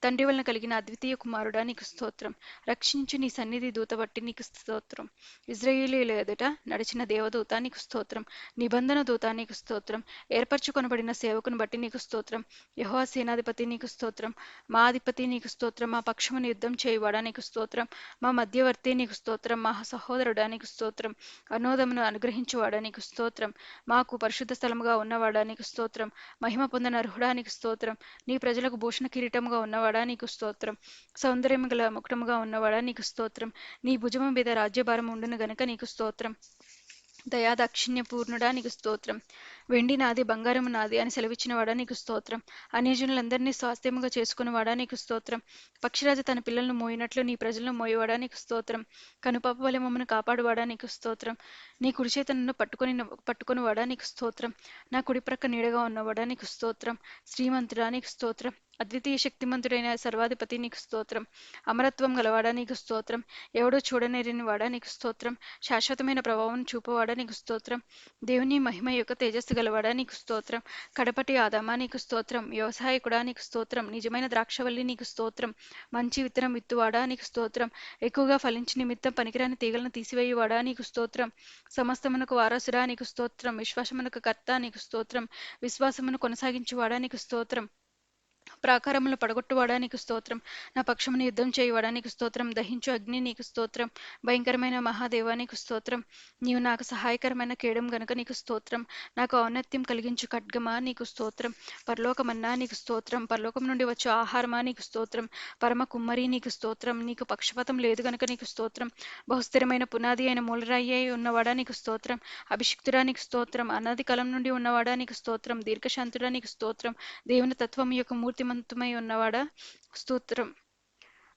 తండ్రి వలన కలిగిన అద్వితీయ కుమారుడా నీకు స్తోత్రం. రక్షించు నీ సన్నిధి దూత బట్టి నీకు స్తోత్రం. ఇజ్రాయేలీల ఎదుట నడిచిన దేవదూత నీకు స్తోత్రం. నిబంధన దూత నీకు స్తోత్రం. ఏర్పరచుకొనబడిన సేవకుని బట్టి నీకు స్తోత్రం. యెహోవా సేనాధిపతి నీకు స్తోత్రం. మా అధిపతి నీకు స్తోత్రం. మా పక్షమును యుద్ధం చేయువాడా నీకు స్తోత్రం. మా మధ్యవర్తి నీకు స్తోత్రం. మా సహోదరుడా నీకు స్తోత్రం. అన్నోదమును అనుగ్రహించువాడా నీకు స్తోత్రం. మాకు పరిశుద్ధ స్థలముగా ఉన్నవాడా నీకు స్తోత్రం. మహిమ పొందన అర్హుడా నీకు స్తోత్రం. నీ ప్రజలకు భూషణ కిరీటముగా ఉన్నవాడా నీకు స్తోత్రం. సౌందర్యము గల ముకుటముగా ఉన్నవాడా నీకు స్తోత్రం. నీ భుజము మీద రాజ్యభారం ఉండును గనుక నీకు స్తోత్రం. దయా దాక్షిణ్య పూర్ణుడా నీకు స్తోత్రం. వెండి నాది బంగారము నాది అని సెలవిచ్చిన వాడా నీకు స్తోత్రం. అన్యజనులందరినీ స్వాస్థ్యముగా చేసుకుని వాడా నీకు స్తోత్రం. పక్షిరాజు తన పిల్లలను మోయినట్లు నీ ప్రజలను మోయవాడా నీకు స్తోత్రం. కనుపాప వలె మమ్మను కాపాడువాడా నీకు స్తోత్రం. నీ కుడి చేత నన్ను పట్టుకొని వాడా నీకు స్తోత్రం. నా కుడి ప్రక్క నీడగా ఉన్నవాడా నీకు స్తోత్రం. శ్రీమంతుడా నీకు స్తోత్రం. అద్వితీయ శక్తిమంతుడైన సర్వాధిపతి నీకు స్తోత్రం. అమరత్వం గలవాడా నీకు స్తోత్రం. ఎవడో చూడనేరని వాడా నీకు స్తోత్రం. శాశ్వతమైన ప్రభావం చూపవాడా నీకు స్తోత్రం. దేవుని మహిమ యొక్క తేజస్సు గలవాడా నీకు స్తోత్రం. కడపటి ఆదామా నీకు స్తోత్రం. వ్యవసాయకుడా నీకు స్తోత్రం. నిజమైన ద్రాక్షవల్లి నీకు స్తోత్రం. మంచి విత్తనం విత్తువాడా నీకు స్తోత్రం. ఎక్కువగా ఫలించి నిమిత్తం పనికిరాని తీగలను తీసివేయువాడా నీకు స్తోత్రం. సమస్తమునకు వారసుడా నీకు స్తోత్రం. విశ్వాసమునకు కర్త నీకు స్తోత్రం. విశ్వాసమును కొనసాగించువాడా నీకు స్తోత్రం. ప్రాకారములు పడగొట్టువాడా నీకు స్తోత్రం. నా పక్షమును యుద్ధం చేయువాడా నీకు స్తోత్రం. దహించు అగ్ని నీకు స్తోత్రం. భయంకరమైన మహాదేవా నీకు స్తోత్రం. నీవు నాకు సహాయకరమైన కేడం గనుక నీకు స్తోత్రం. నాకు ఔన్నత్యం కలిగించు ఖడ్గమా నీకు స్తోత్రం. పరలోకమన్నా నీకు స్తోత్రం. పరలోకం నుండి వచ్చు ఆహారమా నీకు స్తోత్రం. పరమ కుమ్మరి నీకు స్తోత్రం. నీకు పక్షపాతం లేదు గనుక నీకు స్తోత్రం. బహుస్థిరమైన పునాది అయిన మూలరాయి అయి ఉన్నవాడా నీకు స్తోత్రం. అభిషిక్తుడా నీకు స్తోత్రం. అనాది కాలం నుండి ఉన్నవాడా నీకు స్తోత్రం. దీర్ఘశాంతుడా నీకు స్తోత్రం. దేవుని తత్వం యొక్క మూర్తిమంతమై ఉన్నవాడా స్తోత్రం.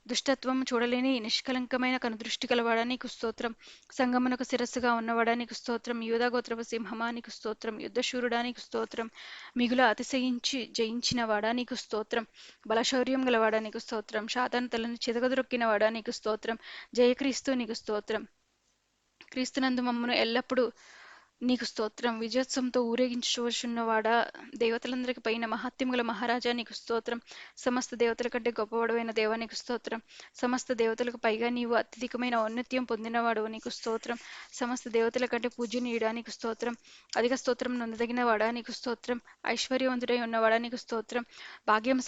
దుష్టత్వం చూడలేని నిష్కలంకమైన కనుదృష్టి గలవాడా నీకు స్తోత్రం. సంగమునకు శిరస్సుగా ఉన్నవాడా నీకు స్తోత్రం. యూదాగోత్రపు సింహమా నీకు స్తోత్రం. యుద్ధశూరుడా నీకు స్తోత్రం. మిగుల అతిశయించి జయించిన వాడా నీకు స్తోత్రం. బలశౌర్యం గలవాడా నీకు స్తోత్రం. శాతాను తలను చితగదొక్కిన వాడా నీకు స్తోత్రం. జయక్రీస్తు నీకు స్తోత్రం. క్రీస్తునందు మమ్మను ఎల్లప్పుడూ నీకు స్తోత్రం. విజయోత్సవంతో ఊరేగించుచున్నవాడా, దేవతలందరికి పైన మహాత్మ్యం గల మహారాజా నీకు స్తోత్రం. సమస్త దేవతల కంటే గొప్పవాడైన దేవా నీకు స్తోత్రం. సమస్త దేవతలకు పైగా నీవు అత్యధికమైన ఔన్నత్యం పొందినవాడు నీకు స్తోత్రం. సమస్త దేవతల కంటే పూజనీయుడా నీకు స్తోత్రం. అధిక స్తోత్రం నొందదగిన వాడా నీకు స్తోత్రం. ఐశ్వర్యవంతుడై ఉన్నవాడా నీకు స్తోత్రం. భాగ్యం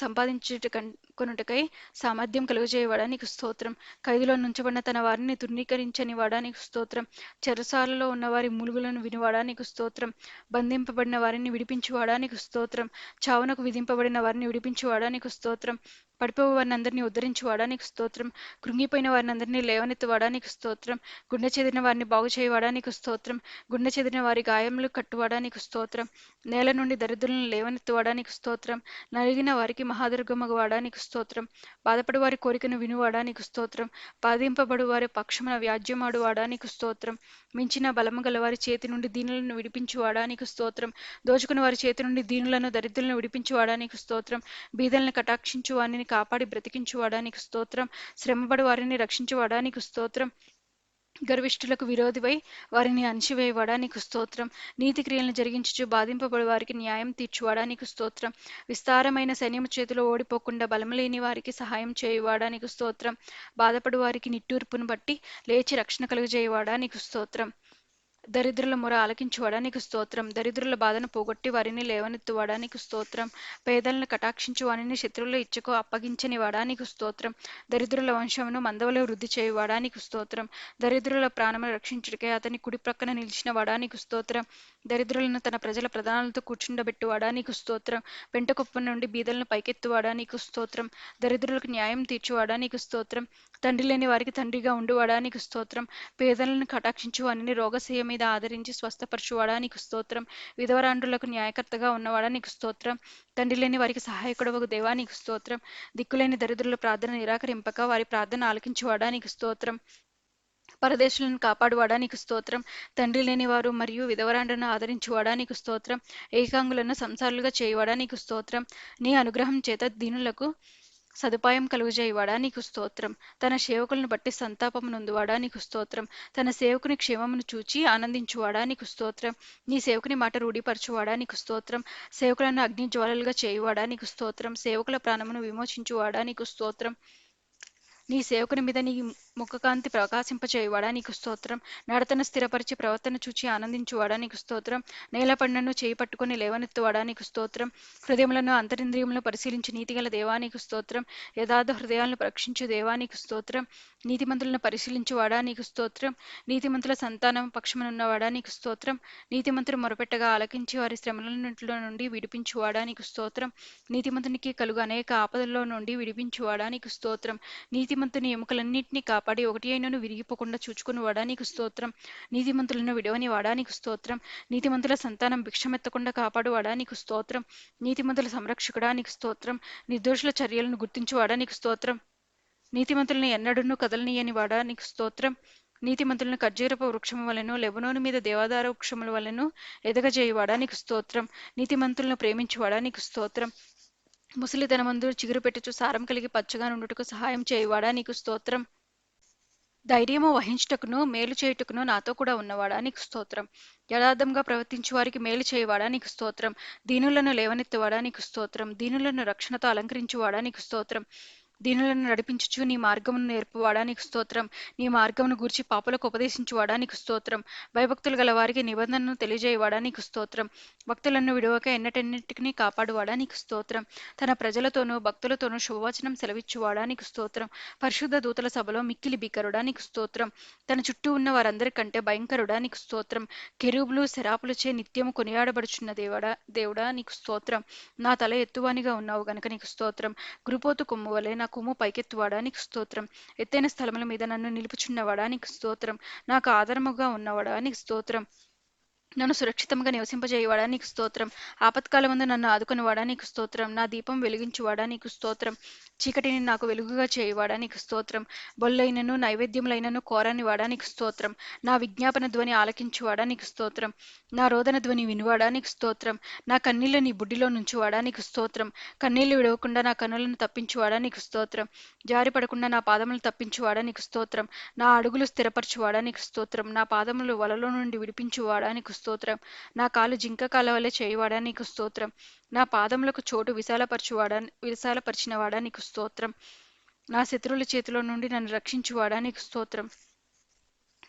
కొనుటకై సామర్థ్యం కలుగజేయవాడా నీకు స్తోత్రం. ఖైదులో నుంచబడిన తన వారిని తృణీకరించని వాడా నీకు స్తోత్రం. చెరసాలలో ఉన్న వారి మూలుగులను వినువాడా నీకు స్తోత్రం. బంధింపబడిన వారిని విడిపించువాడా నీకు స్తోత్రం. చావునకు విధింపబడిన వారిని విడిపించువాడా నీకు స్తోత్రం. పడిపోయే వారిని అందరినీ ఉద్ధరించువాడా నీకు స్తోత్రం. కృంగిపోయిన వారిని అందరినీ లేవనెత్తువాడా నీకు స్తోత్రం. గుండె చెదిరిన వారిని బాగు చేయవాడా నీకు స్తోత్రం. గుండె చెదిరిన వారి గాయములు కట్టువాడా నీకు స్తోత్రం. నేల నుండి దరిద్రులను లేవనెత్తువాడా నీకు స్తోత్రం. నలిగిన వారికి మహాదుర్గమగవాడా నీకు స్తోత్రం. బాధపడు వారి కోరికను వినువాడా నీకు స్తోత్రం. బాధింపబడు వారి పక్షమున వ్యాజ్యమాడువాడా నీకు స్తోత్రం. మించిన బలము గల వారి చేతి నుండి దీనులను విడిపించువాడా నీకు స్తోత్రం. దోచుకుని వారి చేతి నుండి దీనులను దరిద్రులను విడిపించువాడా నీకు స్తోత్రం. బీదలను కటాక్షించు వారిని కాపాడి బ్రతికించువాడా నీకు స్తోత్రం. శ్రమపడు వారిని రక్షించువాడా నీకు స్తోత్రం. గర్విష్ఠులకు విరోధివై వారిని అణిచివేయవాడా నీకు స్తోత్రం. నీతి క్రియలను జరిగించుచు బాధింపబడు వారికి న్యాయం తీర్చువాడా నీకు స్తోత్రం. విస్తారమైన సైన్యము చేతిలో ఓడిపోకుండా బలము లేని వారికి సహాయం చేయువాడా నీకు స్తోత్రం. బాధపడు వారికి నిట్టూర్పును బట్టి లేచి రక్షణ కలుగజేయవాడా నీకు స్తోత్రం. దరిద్రుల మొర ఆలకించువాడా నీకు స్తోత్రం. దరిద్రుల బాధను పోగొట్టి వారిని లేవనెత్తువాడా నీకు స్తోత్రం. పేదలను కటాక్షించు వారిని శత్రువుల ఇచ్చుకో అప్పగించని వాడా నీకు స్తోత్రం. దరిద్రుల వంశమును మందవలే వృద్ధి చేయువాడా నీకు స్తోత్రం. దరిద్రుల ప్రాణమును రక్షించుటకే అతని కుడి ప్రక్కన నిలిచిన వాడా నీకు స్తోత్రం. దరిద్రులను తన ప్రజల ప్రధానాలతో కూర్చుండబెట్టువాడా నీకు స్తోత్రం. పెంటకుప్ప నుండి బీదలను పైకెత్తువాడా నీకు స్తోత్రం. దరిద్రులకు న్యాయం తీర్చువాడా నీకు స్తోత్రం. తండ్రి లేని వారికి తండ్రిగా ఉండువాడా నీకు స్తోత్రం. పేదలను కటాక్షించు వారిని రోగశయ్య మీద ఆదరించి స్వస్థపరచువాడా నీకు స్తోత్రం. విధవరాండ్రులకు న్యాయకర్తగా ఉన్నవాడా నీకు స్తోత్రం. తండ్రి లేని వారికి సహాయకుడవగు దేవా నీకు స్తోత్రం. దిక్కులేని దరిద్రుల ప్రార్థన నిరాకరింపక వారి ప్రార్థన ఆలకించువాడా నీకు స్తోత్రం. పరదేశులను కాపాడువాడా నీకు స్తోత్రం. తండ్రి లేని వారు మరియు విధవరాండ్రను ఆదరించువాడా నీకు స్తోత్రం. ఏకాంగులను సంసారులుగా చేయువాడా నీకు స్తోత్రం. నీ అనుగ్రహం చేత దీనులకు సదుపాయం కలుగజేయవాడా నీకు స్తోత్రం. తన సేవకులను బట్టి సంతాపము నొందువాడా నీకు స్తోత్రం. తన సేవకుని క్షేమమును చూచి ఆనందించువాడా నీకు స్తోత్రం. నీ సేవకుని మాట రూఢిపరచువాడా నీకు స్తోత్రం. సేవకులను అగ్ని జ్వాలలుగా చేయువాడా నీకు స్తోత్రం. సేవకుల ప్రాణమును విమోచించువాడా నీకు స్తోత్రం. నీ సేవకుని మీద నీ ముఖకాంతి ప్రకాశింపచేయువాడా నీకు స్తోత్రం. నడతను స్థిరపరిచి ప్రవర్తన చూచి ఆనందించువాడా నీకు స్తోత్రం. నేల పండును చేయి పట్టుకుని లేవనెత్తువాడా నీకు స్తోత్రం. హృదయములను అంతరింద్రియములను పరిశీలించి నీతిగల దేవా నీకు స్తోత్రం. యథార్థ హృదయాలను పరీక్షించు దేవా నీకు స్తోత్రం. నీతిమంతులను పరిశీలించువాడా నీకు స్తోత్రం. నీతిమంతుల సంతానం పక్షమునున్నవాడా నీకు స్తోత్రం. నీతిమంతులు మొరపెట్టగా ఆలకించి వారి శ్రమలన్నింటిలో నుండి విడిపించువాడా నీకు స్తోత్రం. నీతిమంతునికి కలుగు అనేక ఆపదల్లో నుండి విడిపించువాడా నీకు స్తోత్రం. నీతిమంతుని ఎముకలన్నింటినీ కాపాడి ఒకటి అయినను విరిగిపోకుండా చూచుకుని వాడా నీకు స్తోత్రం. నీతిమంతులను విడవని వాడా నీకు స్తోత్రం. నీతిమంతుల సంతానం భిక్షమెత్తకుండా కాపాడు వాడా నీకు స్తోత్రం. నీతిమంతుల సంరక్షకుడా నీకు స్తోత్రం. నిర్దోషుల చర్యలను గుర్తించువాడా నీకు స్తోత్రం. నీతిమంతులను ఎన్నడూనూ కదలనీయని వాడా నీకు స్తోత్రం. నీతిమంతులను ఖర్జూరపు వృక్షము వలెను లెబనోను మీద దేవదార వృక్షముల వలెను ఎదగజేయువాడా నీకు స్తోత్రం. నీతిమంతులను ప్రేమించువాడా నీకు స్తోత్రం. ముసలితనమందు చిగురు పెట్టుచు సారం కలిగి పచ్చగా నుండుటకు సహాయం చేయువాడా నీకు స్తోత్రం. ధైర్యము వహించుటకును మేలు చేయుటకును నాతో కూడా ఉన్నవాడా నీకు స్తోత్రం. యథార్థంగా ప్రవర్తించు వారికి మేలు చేయవాడా నీకు స్తోత్రం. దీనులను లేవనెత్తువాడా నీకు స్తోత్రం. దీనులను రక్షణతో అలంకరించువాడా నీకు స్తోత్రం. దీనులను నడిపించుచు నీ మార్గమును నేర్పువాడా నీకు స్తోత్రం. నీ మార్గమును గూర్చి పాపులకు ఉపదేశించువాడా నీకు స్తోత్రం. భయభక్తులు గల వారికి నిబంధనను తెలియజేయవాడా నీకు స్తోత్రం. భక్తులను విడువక ఎన్నటెన్నిటిని కాపాడువాడా నీకు స్తోత్రం. తన ప్రజలతోనూ భక్తులతోనూ శుభవచనం సెలవిచ్చువాడా నీకు స్తోత్రం. పరిశుద్ధ దూతల సభలో మిక్కిలి భీకరుడా నీకు స్తోత్రం. తన చుట్టూ ఉన్న వారందరికంటే భయంకరుడా నీకు స్తోత్రం. కెరూబులు శరాపులచే నిత్యము కొనియాడబడుచున్న దేవుడా నీకు స్తోత్రం. నా తల ఎత్తువానిగా ఉన్నావు గనుక నీకు స్తోత్రం. గురుపోతు కొమ్ము వలె నా కొమ్ము పైకెత్తువాడా నీకు స్తోత్రం. ఎత్తైన స్థలముల మీద నన్ను నిలుపుచున్నవాడా నీకు స్తోత్రం. నాకు ఆధారముగా ఉన్నవాడా నీకు స్తోత్రం. నన్ను సురక్షితంగా నివసింపజేయవాడా నీకు స్తోత్రం. ఆపత్కాలమందు నన్ను ఆదుకునివాడా నీకు స్తోత్రం. నా దీపం వెలిగించువాడా నీకు స్తోత్రం. చీకటిని నాకు వెలుగుగా చేయువాడా నీకు స్తోత్రం. బొల్లైనను నైవేద్యములైనను కోరనివాడా నీకు స్తోత్రం. నా విజ్ఞాపన ధ్వని ఆలకించువాడా నీకు స్తోత్రం. నా రోదన ధ్వని వినువాడా నీకు స్తోత్రం. నా కన్నీళ్లు నీ బుడ్డిలో నుంచువాడా నీకు స్తోత్రం. కన్నీళ్లు విడవకుండా నా కన్నులను తప్పించువాడా నీకు స్తోత్రం. జారి పడకుండా నా పాదములను తప్పించువాడా నీకు స్తోత్రం. నా అడుగులు స్థిరపరచువాడా నీకు స్తోత్రం. నా పాదములు వలలో నుండి విడిపించువాడా నీకు స్తోత్రం. నా కాలు జింక కాళ్ళ వలె చేయువాడా నీకు స్తోత్రం. నా పాదములకు చోటు విశాలపరిచినవాడా నీకు స్తోత్రం. నా శత్రువుల చేతిలో నుండి నన్ను రక్షించువాడా నీకు స్తోత్రం.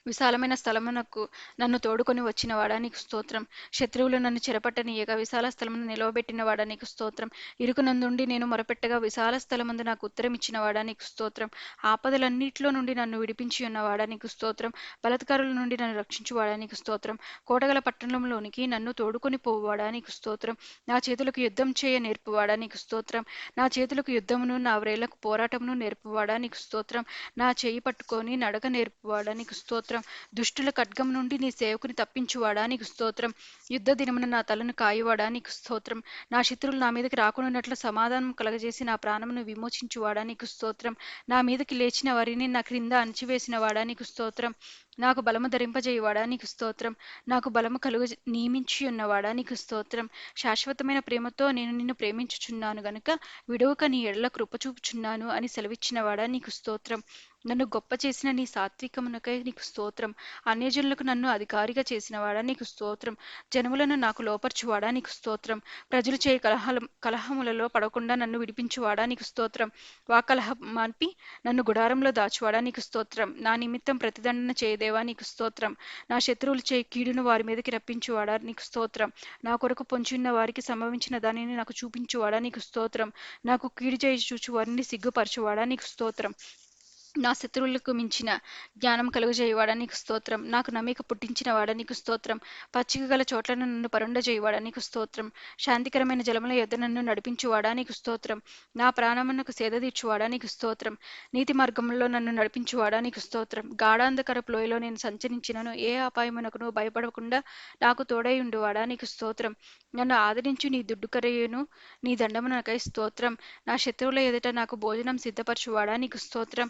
విశాలమైన స్థలమునకు నన్ను తోడుకొని వచ్చిన వాడా నీకు స్తోత్రం. శత్రువులు నన్ను చెరపట్టనీయగా విశాల స్థలమును నిలవబెట్టిన వాడా నీకు స్తోత్రం. ఇరుకునందుండి నేను మొరపెట్టగా విశాల స్థలమందు నాకు ఉత్తరం ఇచ్చిన వాడా నీకు స్తోత్రం. ఆపదలన్నిటిలో నుండి నన్ను విడిపించి ఉన్నవాడా నీకు స్తోత్రం. బలాత్కారుల నుండి నన్ను రక్షించువాడా నీకు స్తోత్రం. కోటగల పట్టణంలోనికి నన్ను తోడుకొని పోవాడా నీకు స్తోత్రం. నా చేతులకు యుద్ధం చేయ నేర్పువాడా నీకు స్తోత్రం. నా చేతులకు యుద్ధమును నా వ్రేళ్లకు పోరాటమును నేర్పువాడా నీకు స్తోత్రం. నా చేయి పట్టుకొని నడక నేర్పువాడా నీకు స్తోత్రం. దుష్టుల ఖడ్గం నుండి నీ సేవకుని తప్పించువాడా నీకు స్తోత్రం. యుద్ధ దినమున నా తలను కాయువాడా నీకు స్తోత్రం. నా శత్రువులు నా మీదకి రాకుండానట్లు సమాధానం కలగజేసి నా ప్రాణమును విమోచించువాడా నీకు స్తోత్రం. నా మీదకి లేచిన వారిని నా క్రింద అణిచివేసిన వాడా నీకు స్తోత్రం. నాకు బలము ధరింపజేయువాడా నీకు స్తోత్రం. నాకు బలము కలుగ నియమించి ఉన్నవాడా నీకు స్తోత్రం. శాశ్వతమైన ప్రేమతో నేను నిన్ను ప్రేమించుచున్నాను గనుక విడవక నీ ఎడల కృప చూపుచున్నాను అని సెలవిచ్చినవాడా నీకు స్తోత్రం. నన్ను గొప్ప చేసిన నీ సాత్వికమునకై నీకు స్తోత్రం. అన్యజనులకు నన్ను అధికారిగా చేసినవాడా నీకు స్తోత్రం. జనములను నాకు లోపర్చువాడా నీకు స్తోత్రం. ప్రజలు చేయి కలహములలో పడకుండా నన్ను విడిపించువాడా నీకు స్తోత్రం. వాకలహం మాన్పి నన్ను గుడారంలో దాచువాడా నీకు స్తోత్రం. నా నిమిత్తం ప్రతిదండన చేయదేవా నీకు స్తోత్రం. నా శత్రువులు చేయి కీడును వారి మీదకి రప్పించువాడా నీకు స్తోత్రం. నా కొరకు పొంచియున్న వారికి సంభవించిన దానిని నాకు చూపించువాడా నీకు స్తోత్రం. నాకు కీడు చేయి చూచు వారిని సిగ్గుపరచువాడా నీకు స్తోత్రం. నా శత్రువులకు మించిన జ్ఞానం కలుగజేయవాడా నీకు స్తోత్రం. నాకు నమ్మిక పుట్టించిన వాడా నీకు స్తోత్రం. పచ్చిక గల చోట్లను నన్ను పరుండజేయవాడా నీకు స్తోత్రం. శాంతికరమైన జలముల యొద్ద నన్ను నడిపించువాడా నీకు స్తోత్రం. నా ప్రాణమునకు సేద తీర్చువాడా నీకు స్తోత్రం. నీతి మార్గంలో నన్ను నడిపించువాడా నీకు స్తోత్రం. గాఢాంధకరపు లోయలో నేను సంచరించినను ఏ అపాయమునకును భయపడకుండా నాకు తోడై ఉండువాడా నీకు స్తోత్రం. నన్ను ఆదరించు నీ దుడ్డుకరయును నీ దండమునకై స్తోత్రం. నా శత్రువుల ఎదుట నాకు భోజనం సిద్ధపరచువాడా నీకు స్తోత్రం.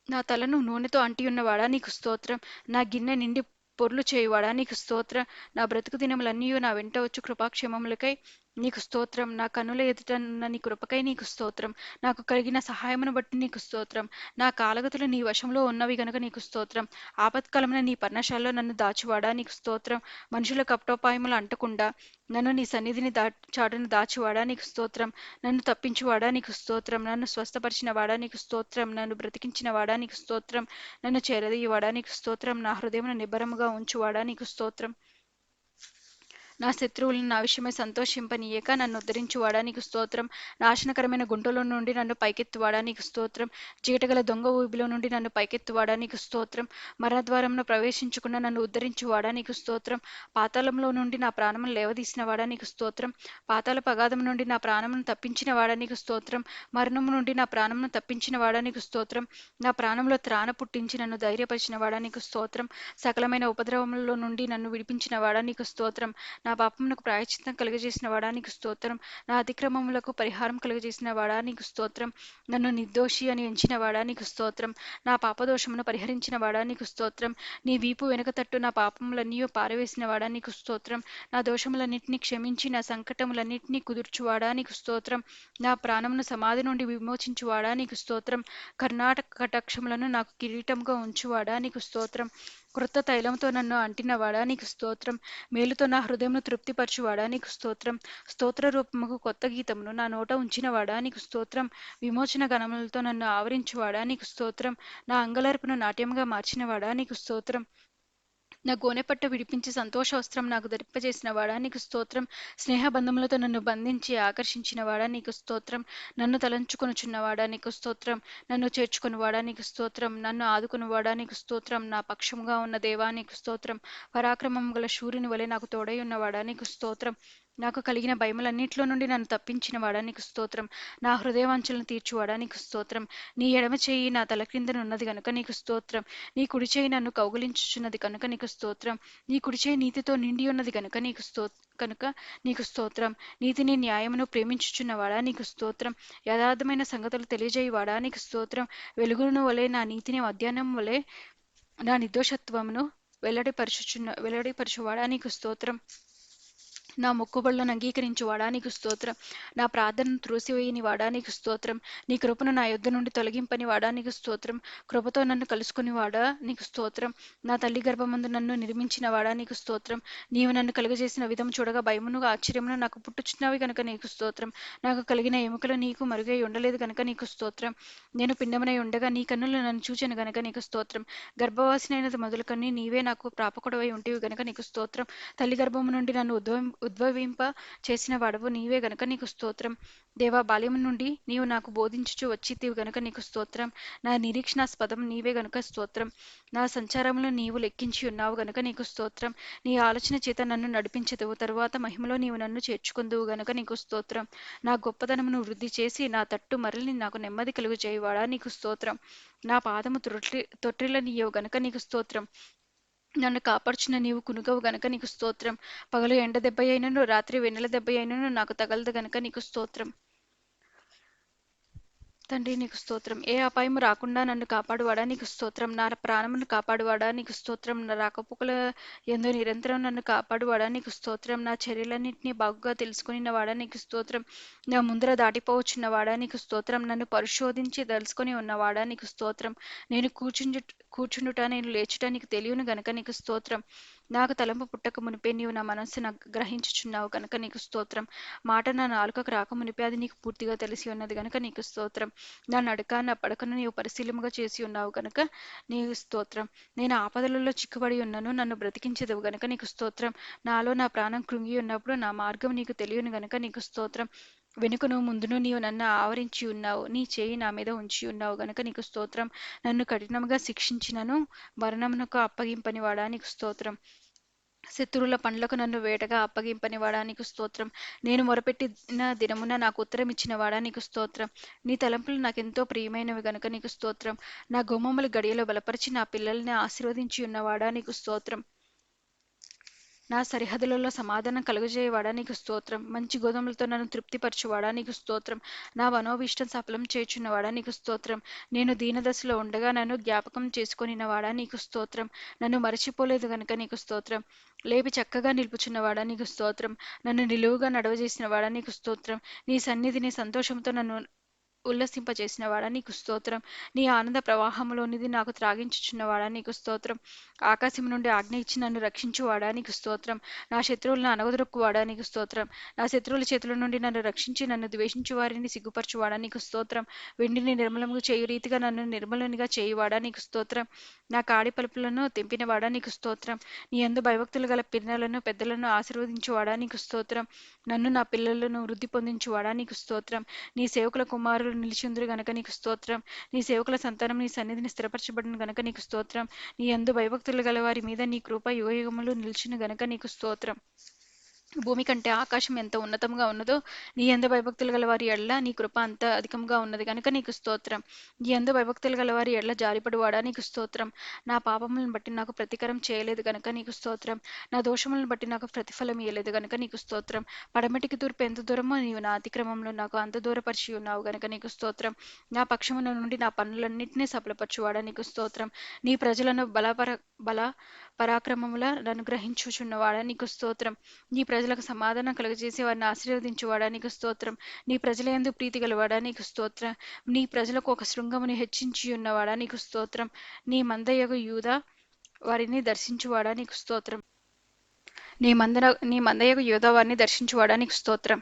నా తలను నూనెతో అంటియున్నవాడా నీకు స్తోత్రం. నా గిన్నె నిండి పొర్లు చేయువాడా నీకు స్తోత్రం. నా బ్రతుకు దినములన్నీ నా వెంట వచ్చు కృపాక్షేమములకై నీకు స్తోత్రం. నా కన్నుల ఎదుట ఉన్న నీ కృపకై నీకు స్తోత్రం. నాకు కలిగిన సహాయమును బట్టి నీకు స్తోత్రం. నా కాలగతులు నీ వశంలో ఉన్నవి గనుక నీకు స్తోత్రం. ఆపత్కాలమున నీ పర్ణశాలలో నన్ను దాచువాడా నీకు స్తోత్రం. మనుషుల కపటోపాయములు అంటకుండా నన్ను నీ సన్నిధిని చాటును దాచువాడా నీకు స్తోత్రం. నన్ను తప్పించువాడా నీకు స్తోత్రం. నన్ను స్వస్థపరిచిన వాడా నీకు స్తోత్రం. నన్ను బ్రతికించిన వాడా నీకు స్తోత్రం. నన్ను చేరదీయవాడా నీకు స్తోత్రం. నా హృదయమును నిబ్బరముగా ఉంచువాడా నీకు స్తోత్రం. నా శత్రువులను నా విషయమై సంతోషింపనీయక నన్ను ఉద్ధరించువాడా నీకు స్తోత్రం. నాశనకరమైన గుంటలో నుండి నన్ను పైకెత్తువాడా నీకు స్తోత్రం. చీటగల దొంగ ఊబిలో నుండి నన్ను పైకెత్తువాడా నీకు స్తోత్రం. మరణద్వారంలో ప్రవేశించకుండా నన్ను ఉద్ధరించువాడా నీకు స్తోత్రం. పాతాళంలో నుండి నా ప్రాణమును లేవదీసిన వాడా నీకు స్తోత్రం. పాతాళ పగాధం నుండి నా ప్రాణమును తప్పించిన వాడా నీకు స్తోత్రం. మరణము నుండి నా ప్రాణమును తప్పించిన వాడా నీకు స్తోత్రం. నా ప్రాణంలో త్రాణ పుట్టించి నన్ను ధైర్యపరిచిన వాడా నీకు స్తోత్రం. సకలమైన ఉపద్రవములలో నుండి నన్ను విడిపించిన వాడా నీకు స్తోత్రం. నా పాపమునకు ప్రాయశ్చిత్తం కలుగజేసిన వాడా నీకు స్తోత్రం. నా అతిక్రమములకు పరిహారం కలుగజేసిన వాడా నీకు స్తోత్రం. నన్ను నిర్దోషి అని ఎంచిన వాడా నీకు స్తోత్రం. నా పాపదోషమును పరిహరించిన వాడా నీకు స్తోత్రం. నీ వీపు వెనుక తట్టు నా పాపములన్నీ పారవేసిన వాడా నీకు స్తోత్రం. నా దోషములన్నింటినీ క్షమించి నా సంకటములన్నింటినీ కుదుర్చువాడా నీకు స్తోత్రం. నా ప్రాణమును సమాధి నుండి విమోచించువాడా నీకు స్తోత్రం. కర్ణాటక కటాక్షములను నాకు కిరీటంగా ఉంచువాడా నీకు స్తోత్రం. క్రొత్త తైలంతో నన్ను అంటినవాడా నీకు స్తోత్రం. మేలుతో నా హృదయమును తృప్తిపరచువాడా నీకు స్తోత్రం. స్తోత్ర రూపముకు కొత్త గీతమును నా నోట ఉంచినవాడా నీకు స్తోత్రం. విమోచన గణములతో నన్ను ఆవరించువాడా నీకు స్తోత్రం. నా అంగలార్పును నాట్యముగా మార్చినవాడా నీకు స్తోత్రం. నా గోనెపట్ట విడిపించి సంతోష వస్త్రం నాకు ధరింపజేసిన వాడా నీకు స్తోత్రం. స్నేహబంధములతో నన్ను బంధించి ఆకర్షించిన వాడా నీకు స్తోత్రం. నన్ను తలంచుకొనుచున్నవాడా నీకు స్తోత్రం. నన్ను చేర్చుకునివాడా నీకు స్తోత్రం. నన్ను ఆదుకునివాడా నీకు స్తోత్రం. నా పక్షముగా ఉన్న దేవా నీకు స్తోత్రం. పరాక్రమము గల శూరుని వలె నాకు తోడై ఉన్నవాడా నీకు స్తోత్రం. నాకు కలిగిన భయములన్నిటిలో నుండి నన్ను తప్పించిన వాడా నీకు స్తోత్రం. నా హృదయవాంఛలను తీర్చువాడా నీకు స్తోత్రం. నీ ఎడమ చేయి నా తల క్రిందనున్నది కనుక నీకు స్తోత్రం. నీ కుడి చేయి నన్ను కౌగిలించుచున్నది కనుక నీకు స్తోత్రం. నీ కుడి చేయి నీతితో నిండి ఉన్నది కనుక నీకు స్తోత్రం. నీతిని న్యాయమును ప్రేమించుచున్నవాడా నీకు స్తోత్రం. యథార్థమైన సంగతులు తెలియజేయవాడా నీకు స్తోత్రం. వెలుగును వలె నా నీతిని మధ్యాహ్నం వలె నా నిర్దోషత్వమును వెల్లడిపరచువాడా నీకు స్తోత్రం. నా మొక్కుబడులను అంగీకరించువాడా నీకు స్తోత్రం. నా ప్రార్థనను త్రోసివేయని వాడా నీకు స్తోత్రం. నీ కృపను నా యొద్ద నుండి తొలగింపని వాడా నీకు స్తోత్రం. కృపతో నన్ను కలుసుకుని వాడా నీకు స్తోత్రం. నా తల్లి గర్భమందు నన్ను నిర్మించిన వాడా నీకు స్తోత్రం. నీవు నన్ను కలుగజేసిన విధం చూడగా భయమును ఆశ్చర్యమును నాకు పుట్టుచున్నవి కనుక నీకు స్తోత్రం. నాకు కలిగిన ఎముకలు నీకు మరుగై ఉండలేదు కనుక నీకు స్తోత్రం. నేను పిండమునై ఉండగా నీ కన్నులు నన్ను చూచెను గనుక నీకు స్తోత్రం. గర్భవాసినైనది మొదలుకొని నీవే నాకు ప్రాపకుడవై ఉంటివి గనుక నీకు స్తోత్రం. తల్లి గర్భము నుండి నన్ను ఉద్భవింప చేసిన వాడవు నీవే గనుక నీకు స్తోత్రం. దేవా, బాల్యము నుండి నీవు నాకు బోధించుచు వచ్చితివి గనుక నీకు స్తోత్రం. నా నిరీక్షణాస్పదం నీవే గనుక స్తోత్రం. నా సంచారములు నీవు లెక్కించి ఉన్నావు గనుక నీకు స్తోత్రం. నీ ఆలోచన చేత నన్ను నడిపించదువు, తరువాత మహిమలో నీవు నన్ను చేర్చుకుందువు గనుక నీకు స్తోత్రం. నా గొప్పతనమును వృద్ధి చేసి నా తట్టు మరలి నాకు నెమ్మది కలుగు చేయువాడా నీకు స్తోత్రం. నా పాదము తొట్టిల్లనియ్యవు గనుక నీకు స్తోత్రం. నన్ను కాపాడుచున్న నీవు కునుకవు గనుక నీకు స్తోత్రం. పగలు ఎండ దెబ్బ అయినను రాత్రి వెన్నెల దెబ్బ అయినను నాకు తగలదు గనుక నీకు స్తోత్రం. తండ్రి నీకు స్తోత్రం. ఏ అపాయము రాకుండా నన్ను కాపాడువాడా నీకు స్తోత్రం. నా ప్రాణమును కాపాడువాడా నీకు స్తోత్రం. నా రాకపోకల యందు నిరంతరం నన్ను కాపాడువాడా నీకు స్తోత్రం. నా చర్యలన్నింటినీ బాగుగా తెలుసుకుని వాడా నీకు స్తోత్రం. నా ముందర దాటిపోవచ్చున్నవాడా నీకు స్తోత్రం. నన్ను పరిశోధించి తెలుసుకొని ఉన్నవాడా నీకు స్తోత్రం. నేను కూర్చుండుట నేను లేచుట నీకు తెలియను గనక నీకు స్తోత్రం. నాకు తలంపు పుట్టక మునిపే నీవు నా మనస్సును గ్రహించుచున్నావు గనక నీకు స్తోత్రం. మాట నా నాలుకకు రాక మునిపే అది నీకు పూర్తిగా తెలిసి ఉన్నది గనక నీకు స్తోత్రం. నా నడక నా పడకను నీవు పరిశీలముగా చేసి ఉన్నావు గనక నీకు స్తోత్రం. నేను ఆపదలలో చిక్కుబడి ఉన్నను, నన్ను బ్రతికించదవు గనక నీకు స్తోత్రం. నాలో నా ప్రాణం కృంగి ఉన్నప్పుడు నా మార్గం నీకు తెలియను గనక నీకు స్తోత్రం. వెనుకను ముందును నీవు నన్ను ఆవరించి ఉన్నావు, నీ చేయి నా మీద ఉంచి ఉన్నావు గనక నీకు స్తోత్రం. నన్ను కఠినంగా శిక్షించినను మరణమునకు అప్పగింపని వాడా నీకు స్తోత్రం. శత్రువుల పండ్లకు నన్ను వేటగా అప్పగింపని వాడా నీకు స్తోత్రం. నేను మొరపెట్టిన దినమున నాకు ఉత్తరం ఇచ్చిన వాడా నీకు స్తోత్రం. నీ తలంపులు నాకెంతో ప్రియమైనవి గనుక నీకు స్తోత్రం. నా గుమ్మములు గడియలో బలపరిచి నా పిల్లల్ని ఆశీర్వదించి ఉన్నవాడా నీకు స్తోత్రం. నా సరిహద్దులలో సమాధానం కలుగజేయవాడా నీకు స్తోత్రం. మంచి గోధుమలతో నన్ను తృప్తిపరచువాడా నీకు స్తోత్రం. నా మనోభీష్టం సఫలం చేయుచున్నవాడా నీకు స్తోత్రం. నేను దీనదశలో ఉండగా నన్ను జ్ఞాపకం చేసుకొనినవాడా నీకు స్తోత్రం. నన్ను మరచిపోలేదు గనుక నీకు స్తోత్రం. లేపి చక్కగా నిలుపుచున్నవాడా నీకు స్తోత్రం. నన్ను నిలువుగా నడవజేసిన వాడా నీకు స్తోత్రం. నీ సన్నిధిని సంతోషంతో నన్ను ఉల్లసింపచేసిన వాడా నీకు స్తోత్రం. నీ ఆనంద ప్రవాహంలోనిది నాకు త్రాగించుచున్నవాడా నీకు స్తోత్రం. ఆకాశం నుండి ఆజ్ఞ ఇచ్చి నన్ను రక్షించువాడా నీకు స్తోత్రం. నా శత్రువులను అనగదొరుకువాడా నీకు స్తోత్రం. నా శత్రువుల చేతుల నుండి నన్ను రక్షించి నన్ను ద్వేషించు వారిని సిగ్గుపరచువాడా నీకు స్తోత్రం. వెండిని నిర్మలముగా చేయు రీతిగా నన్ను నిర్మలునిగా చేయువాడా నీకు స్తోత్రం. నా కాడి పలుపులను తెంపినవాడా నీకు స్తోత్రం. నీ యందు భయభక్తులు గల పిన్నలను పెద్దలను ఆశీర్వదించువాడా నీకు స్తోత్రం. నన్ను నా పిల్లలను వృద్ధి పొందించువాడా నీకు స్తోత్రం. నీ సేవకుల కుమారులు నిలిచిందురు గనక నీకు స్తోత్రం. నీ సేవకుల సంతానం నీ సన్నిధిని స్థిరపరచబడిన గనక నీకు స్తోత్రం. నీ యందు భయభక్తులు గల వారి మీద నీ కృప యుగయుగములు నిలిచిన గనక నీకు స్తోత్రం. భూమి కంటే ఆకాశం ఎంత ఉన్నతంగా ఉన్నదో నీ యందు భయభక్తులు గల వారి ఎడల నీ కృప అంత అధికంగా ఉన్నది కనుక నీకు స్తోత్రం. నీ యందు భయభక్తులు గల వారి ఎడల జారిపడువాడా నీకు స్తోత్రం. నా పాపములను బట్టి నాకు ప్రతీకారం చేయలేదు గనక నీకు స్తోత్రం. నా దోషములను బట్టి నాకు ప్రతిఫలం ఇయ్యలేదు గనక నీకు స్తోత్రం. పడమటికి తూర్పు ఎంత దూరమో నీవు నా అతిక్రమంలో నాకు అంత దూరపరిచి ఉన్నావు గనక నీకు స్తోత్రం. నా పక్షమున నుండి నా పనులన్నింటినీ సఫలపరచువాడా నీకు స్తోత్రం. నీ ప్రజలను బల పరాక్రమముల అనుగ్రహించుచున్నవాడా నీకు స్తోత్రం. నీ ప్రజలకు సమాధానం కలుగజేసి వారిని ఆశీర్వదించువాడా నీకు స్తోత్రం. నీ ప్రజల యందు ప్రీతి గలవాడా నీకు స్తోత్రం. నీ ప్రజలకు ఒక శృంగముని హెచ్చించి ఉన్నవాడా నీకు స్తోత్రం. నీ మందయగు యూదా వారిని దర్శించువాడా నీకు స్తోత్రం. నీ మందయగు యూదా వారిని దర్శించువాడా నీకు స్తోత్రం.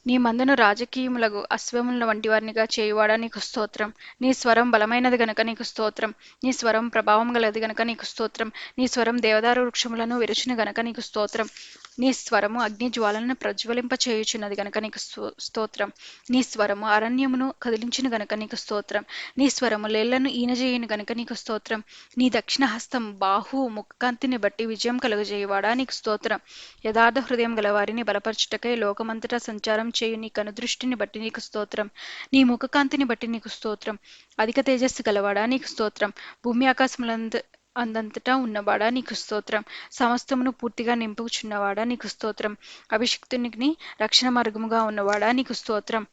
నీ మందను రాజకీయములకు అశ్వముల వంటి వారినిగా చేయువాడా నీకు స్తోత్రం. నీ స్వరం బలమైనది గనక నీకు స్తోత్రం. నీ స్వరం ప్రభావం గలది గనక నీకు స్తోత్రం. నీ స్వరం దేవదారు వృక్షములను విరుచును గనక నీకు స్తోత్రం. నీ స్వరము అగ్ని జ్వాలను ప్రజ్వలింప చేయుచున్నది గనక నీకు స్తోత్రం. నీ స్వరము అరణ్యమును కదిలించును గనక నీకు స్తోత్రం. నీ స్వరము లేళ్లను ఈనజేయును గనక నీకు స్తోత్రం. నీ దక్షిణ హస్తం బాహు ముఖకాంతిని బట్టి విజయం కలుగజేయువాడా నీకు స్తోత్రం. యథార్థ హృదయం గల వారిని బలపరచుటకై లోకమంతటా సంచారం చేయు నీ కనుదృష్టిని బట్టి నీకు స్తోత్రం. నీ ముఖకాంతిని బట్టి నీకు స్తోత్రం. అధిక తేజస్సు గలవాడా నీకు స్తోత్రం. భూమి ఆకాశములందు అందంతటా ఉన్నవాడా నీకు స్తోత్రం. సమస్తమును పూర్తిగా నింపుచున్నవాడా నీకు స్తోత్రం. అభిషిక్తునికి రక్షణ మార్గముగా ఉన్నవాడా నీకు స్తోత్రం.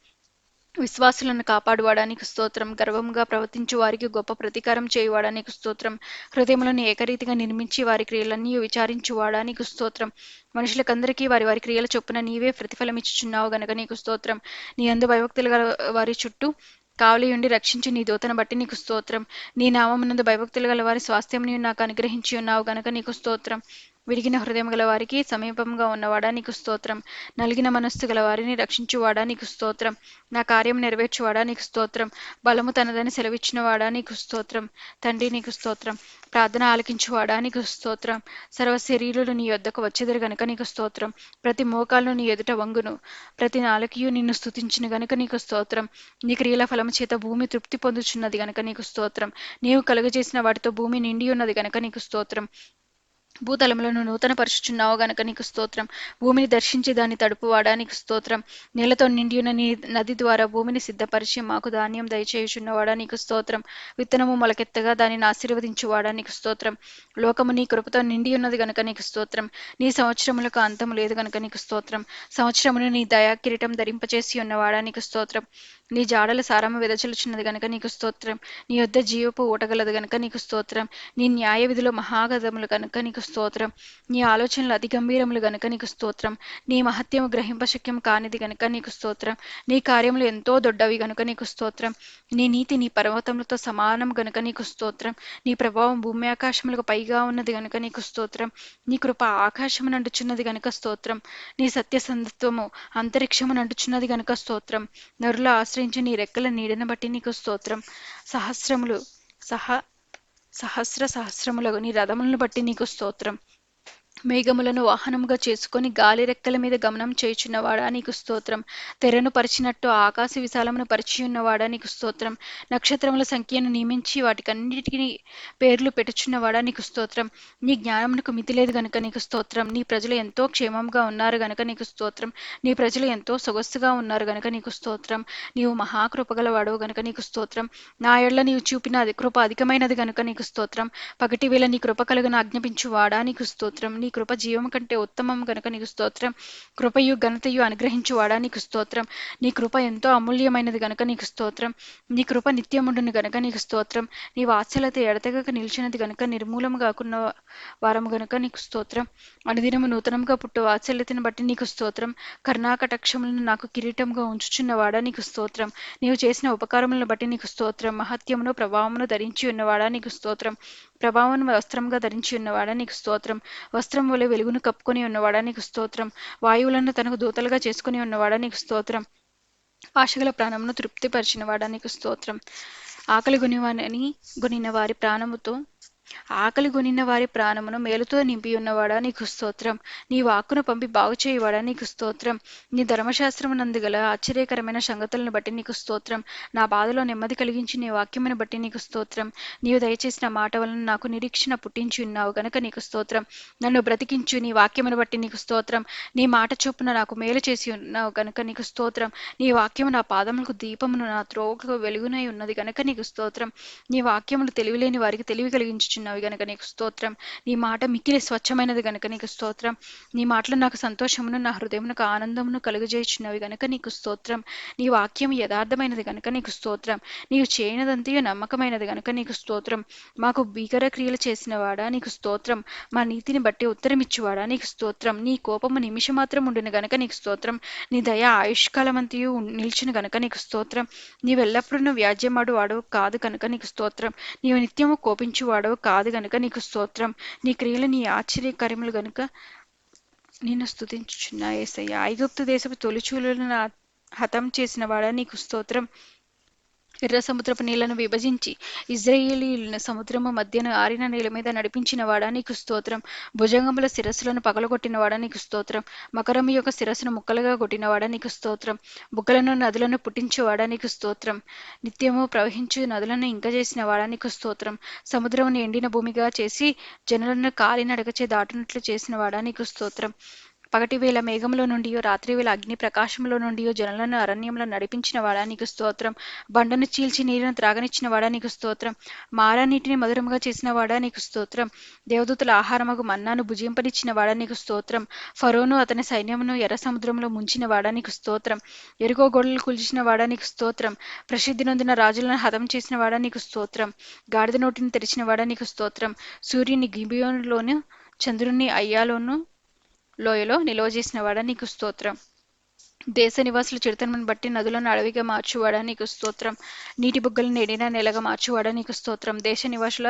విశ్వాసులను కాపాడువాడా నీకు స్తోత్రం. గర్వముగా ప్రవర్తించు వారికి గొప్ప ప్రతీకారం చేయువాడా నీకు స్తోత్రం. హృదయములను ఏకరీతిగా నిర్మించి వారి క్రియలన్నీ విచారించువాడా నీకు స్తోత్రం. మనుషులకందరికీ వారి వారి క్రియల చొప్పున నీవే ప్రతిఫలమిచ్చుచున్నావు గనక నీకు స్తోత్రం. నీ యందు భయభక్తులు గల వారి చుట్టూ కావలియుండి రక్షించి నీ దూతను బట్టి నీకు స్తోత్రం. నీ నామమునందు భయభక్తులు గల వారి స్వాస్థ్యమును నాకు అనుగ్రహించి ఉన్నావు గనక నీకు స్తోత్రం. విరిగిన హృదయం గల వారికి సమీపంగా ఉన్నవాడా నీకు స్తోత్రం. నలిగిన మనస్సు గల వారిని రక్షించువాడా నీకు స్తోత్రం. నా కార్యం నెరవేర్చువాడా నీకు స్తోత్రం. బలము తనదని సెలవిచ్చినవాడా నీకు స్తోత్రం. తండ్రి నీకు స్తోత్రం. ప్రార్థన ఆలకించువాడా నీకు స్తోత్రం. సర్వ శరీరులు నీ యొద్దకు వచ్చెదరు గనుక నీకు స్తోత్రం. ప్రతి మోకాలను నీ ఎదుట వంగును. ప్రతి నాలుకయు నిన్ను స్తుతించును గనుక నీకు స్తోత్రం. నీ క్రియల ఫలము చేత భూమి తృప్తి పొందుచున్నది గనుక నీకు స్తోత్రం. నీవు కలుగజేసిన వాటితో భూమి నిండి ఉన్నది గనుక నీకు స్తోత్రం. భూతలములను నూతన పరుచుచున్నావు గనక నీకు స్తోత్రం. భూమిని దర్శించి దాన్ని తడుపువాడా నీకు స్తోత్రం. నీళ్లతో నిండియున్న నీ నది ద్వారా భూమిని సిద్ధపరిచి మాకు ధాన్యం దయచేయుచున్నవాడా నీకు స్తోత్రం. విత్తనము మొలకెత్తగా దానిని ఆశీర్వదించువాడా నీకు స్తోత్రం. లోకము నీ కృపతో నిండి ఉన్నది గనుక నీకు స్తోత్రం. నీ సంవత్సరములకు అంతము లేదు గనుక నీకు స్తోత్రం. సంవత్సరమును నీ దయా కిరీటం ధరింపచేసి ఉన్నవాడా నీకు స్తోత్రం. నీ జాడల సారము వెదజల్లుచున్నది గనుక నీకు స్తోత్రం. నీ యొద్ద జీవపు ఊటగలదు గనుక నీకు స్తోత్రం. నీ న్యాయ విధులు మహాగధములు గనుక నీకు స్తోత్రం. నీ ఆలోచనలు అతి గంభీరములు గనుక నీకు స్తోత్రం. నీ మహత్యము గ్రహింపశక్యం కానిది గనుక నీకు స్తోత్రం. నీ కార్యములు ఎంతో దొడ్డవి గనుక నీకు స్తోత్రం. నీ నీతి నీ పర్వతములతో సమానం గనుక నీకు స్తోత్రం. నీ ప్రభావం భూమి ఆకాశములకు పైగా ఉన్నది గనుక నీకు స్తోత్రం. నీ కృప ఆకాశము నంటుచున్నది గనుక స్తోత్రం. నీ సత్యసంధత్వము అంతరిక్షము నంటుచున్నది గనుక స్తోత్రం. నరుల ఆశ్రయించి నీ రెక్కల నీడను బట్టి నీకు స్తోత్రం. సహస్రములు సహ సహస్ర సహస్రములకు నీ రథములను బట్టి నీకు స్తోత్రం. మేఘములను వాహనముగా చేసుకొని గాలి రెక్కల మీద గమనం చేయుచున్నవాడా నీకు స్తోత్రం. తెరను పరిచినట్టు ఆకాశ విశాలమును పరిచియున్నవాడా నీకు స్తోత్రం. నక్షత్రముల సంఖ్యను నియమించి వాటికన్నిటికీ పేర్లు పెట్టుచున్నవాడా నీకు స్తోత్రం. నీ జ్ఞానమునకు మితి లేదు గనుక నీకు స్తోత్రం. నీ ప్రజలు ఎంతో క్షేమంగా ఉన్నారు గనుక నీకు స్తోత్రం. నీ ప్రజలు ఎంతో సొగస్సుగా ఉన్నారు గనుక నీకు స్తోత్రం. నీవు మహాకృపగలవాడవు గనుక నీకు స్తోత్రం. నా ఎడల నీవు చూపిన కృప అధికమైనది గనుక నీకు స్తోత్రం. పగటి వేళ నీ కృప కలుగును ఆజ్ఞాపించువాడా నీకు స్తోత్రం. నీ కృప జీవము కంటే ఉత్తమం గనుక నీకు స్తోత్రం. కృపయు ఘనతయు అనుగ్రహించువాడా నీకు స్తోత్రం. నీ కృప ఎంతో అమూల్యమైనది గనుక నీకు స్తోత్రం. నీ కృప నిత్యముండును గనుక నీకు స్తోత్రం. నీ వాత్సల్యత ఎడతెగక నిలిచినది గనుక నిర్మూలము కాకున్న వారము గనుక నీకు స్తోత్రం. అనుదినము నూతనంగా పుట్టు వాత్సల్యతను బట్టి నీకు స్తోత్రం. కరుణాకటాక్షములను నాకు కిరీటంగా ఉంచుచున్నవాడా నీకు స్తోత్రం. నీవు చేసిన ఉపకారములను బట్టి నీకు స్తోత్రం. మహత్యమును ప్రభావమును ధరించి ఉన్నవాడా నీకు స్తోత్రం. ప్రభావం వస్త్రంగా ధరించి ఉన్నవాడా నీకు స్తోత్రం. వస్త్రం వలె వెలుగును కప్పుకొని ఉన్నవాడా నీకు స్తోత్రం. వాయువులను తనకు దూతలుగా చేసుకుని ఉన్నవాడా నీకు స్తోత్రం. ఆశగల ప్రాణమును తృప్తిపరిచినవాడా నీకు స్తోత్రం. ఆకలి గొనిన వారి ప్రాణముతో ఆకలి గొనిన వారి ప్రాణమును మేలుతో నింపి ఉన్నవాడా నీకు స్తోత్రం. నీ వాక్కును పంపి బాగు చేయువాడా నీకు స్తోత్రం. నీ ధర్మశాస్త్రమునందు గల ఆశ్చర్యకరమైన సంగతులను బట్టి నీకు స్తోత్రం. నా బాధలో నెమ్మది కలిగించి నీ వాక్యమును బట్టి నీకు స్తోత్రం. నీవు దయచేసిన మాట వలన నాకు నిరీక్షణ పుట్టించి ఉన్నావు గనక నీకు స్తోత్రం. నన్ను బ్రతికించు నీ వాక్యమును బట్టి నీకు స్తోత్రం. నీ మాట చొప్పున నాకు మేలు చేసి ఉన్నావు గనక నీకు స్తోత్రం. నీ వాక్యము నా పాదములకు దీపమును నా త్రోవకు వెలుగునై ఉన్నది గనక నీకు స్తోత్రం. నీ వాక్యములు తెలివిలేని వారికి తెలివి కలిగించుచున్నవి గనక నీకు స్తోత్రం. నీ మాట మిక్కిలి స్వచ్ఛమైనది గనక నీకు స్తోత్రం. నీ మాటలు నాకు సంతోషమును నా హృదయమునకు ఆనందమును కలుగజేయుచున్నవి గనక నీకు స్తోత్రం. నీ వాక్యం యథార్థమైనది గనక నీకు స్తోత్రం. నీవు చేయనదంతయు నమ్మకమైనది గనక నీకు స్తోత్రం. మాకు భీకర క్రియలు చేసిన వాడా నీకు స్తోత్రం. మా నీతిని బట్టి ఉత్తరమిచ్చువాడా నీకు స్తోత్రం. నీ కోపము నిమిషమాత్రం ఉండును గనక నీకు స్తోత్రం. నీ దయ ఆయుష్కాలమంతయు నిలిచిన గనక నీకు స్తోత్రం. నీవెల్లప్పుడూ వ్యాజ్యమాడు వాడవు కాదు కనుక నీకు స్తోత్రం. నీవు నిత్యము కోపించువాడవు కాదు గనుక నీకు స్తోత్రం. నీ క్రియలు నీ ఆశ్చర్యకార్యములు గనుక నిన్ను స్తుతించుచున్నా యేసయ్యా. ఐగుప్తు దేశపు తొలిచూలను హతం చేసిన వాడా నీకు స్తోత్రం. ఎర్ర సముద్రపు నీళ్లను విభజించి ఇజ్రాయేలీయులను సముద్రము మధ్యన ఆరిన నీళ్ళ మీద నడిపించిన వాడా నీకు స్తోత్రం. భుజంగముల శిరస్సులను పగలగొట్టిన వాడా నీకు స్తోత్రం. మకరము యొక్క శిరస్సును ముక్కలుగా కొట్టినవాడా నీకు స్తోత్రం. బుగ్గలను నదులను పుట్టించేవాడా నీకు స్తోత్రం. నిత్యము ప్రవహించు నదులను ఇంకజేసిన వాడా నీకు స్తోత్రం. సముద్రమును ఎండిన భూమిగా చేసి జనులను కాలినడకచే దాటునట్లు చేసిన వాడా నీకు స్తోత్రం. పగటివేళ మేఘంలో నుండియో రాత్రివేళ అగ్ని ప్రకాశంలో నుండియో జనులను అరణ్యంలో నడిపించిన వాడా నీకు స్తోత్రం. బండను చీల్చి నీరును త్రాగనిచ్చిన వాడా నీకు స్తోత్రం. మారా నీటిని మధురముగా చేసిన వాడా నీకు స్తోత్రం. దేవదూతల ఆహారమగు మన్నాను భుజింపనిచ్చిన వాడా నీకు స్తోత్రం. ఫరోను అతని సైన్యమును ఎర్ర సముద్రంలో ముంచిన వాడా నీకు స్తోత్రం. ఎరుకో గోడలు కూల్చిన వాడా నీకు స్తోత్రం. ప్రసిద్ధి నొందిన రాజులను హతం చేసిన వాడా నీకు స్తోత్రం. గాడిద నోటిని తెరిచిన వాడా నీకు స్తోత్రం. సూర్యుని గిబియోనులోను చంద్రుని అయ్యాలోను లోయలో నిలువజేసిన వాడా నీకు స్తోత్రం. దేశ నివాసుల చెడుతనమును బట్టి నదులను అడవిగా మార్చువాడా నీకు స్తోత్రం. నీటి బుగ్గలను ఎండిన నేలగా మార్చువాడా నీకు స్తోత్రం. దేశ నివాసుల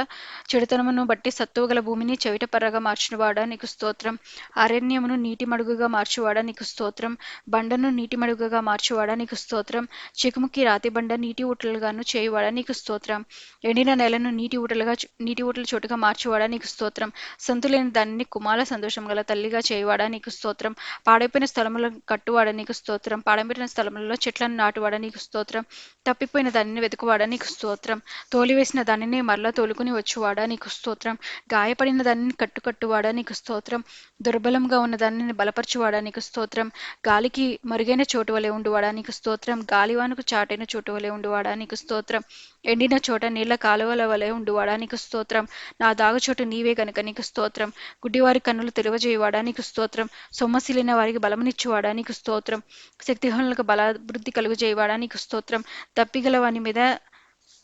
చెడుతనమును బట్టి సత్తువ గల భూమిని చెవిట పర్రగా మార్చినవాడా నీకు స్తోత్రం. అరణ్యమును నీటి మడుగుగా మార్చువాడా నీకు స్తోత్రం. బండను నీటి మడుగుగా మార్చువాడా నీకు స్తోత్రం. చికుముకి రాతి బండ నీటి ఊటలుగాను చేయువాడా నీకు స్తోత్రం. ఎండిన నేలను నీటి ఊటల చోటుగా మార్చువాడా నీకు స్తోత్రం. సంతులేని దానిని కుమాల సంతోషం గల తల్లిగా చేయువాడా నీకు స్తోత్రం. పాడైపోయిన స్థలములను కట్టువాడా నీకు స్తోత్రం. పాడైపోయిన స్థలములలో చెట్లను నాటువాడా నీకు స్తోత్రం. తప్పిపోయిన దానిని వెతుకువాడా నీకు స్తోత్రం. తోలివేసిన దానిని మరలా తోలుకుని వచ్చువాడా నీకు స్తోత్రం. గాయపడిన దానిని కట్టువాడా నీకు స్తోత్రం. దుర్బలంగా ఉన్న దానిని బలపరచువాడా నీకు స్తోత్రం. గాలికి మరుగైన చోటు వలె ఉండువాడా నీకు స్తోత్రం. గాలివానుకు చాటైన చోటు వలె ఉండువాడా నీకు స్తోత్రం. ఎండిన చోట నీళ్ల కాలువల వలె ఉండువాడా నీకు స్తోత్రం. నా దాగుచోటు నీవే గనుక నీకు స్తోత్రం. గుడ్డివారి కన్నులు తెలివజేయువాడా నీకు స్తోత్రం. సొమ్మసిలిన వారికి బలమునిచ్చువాడా నీకు స్తోత్రం. శక్తిహీనులకు బలాభివృద్ధి కలుగజేయవాడా నీకు స్తోత్రం. దప్పిగల వాని మీద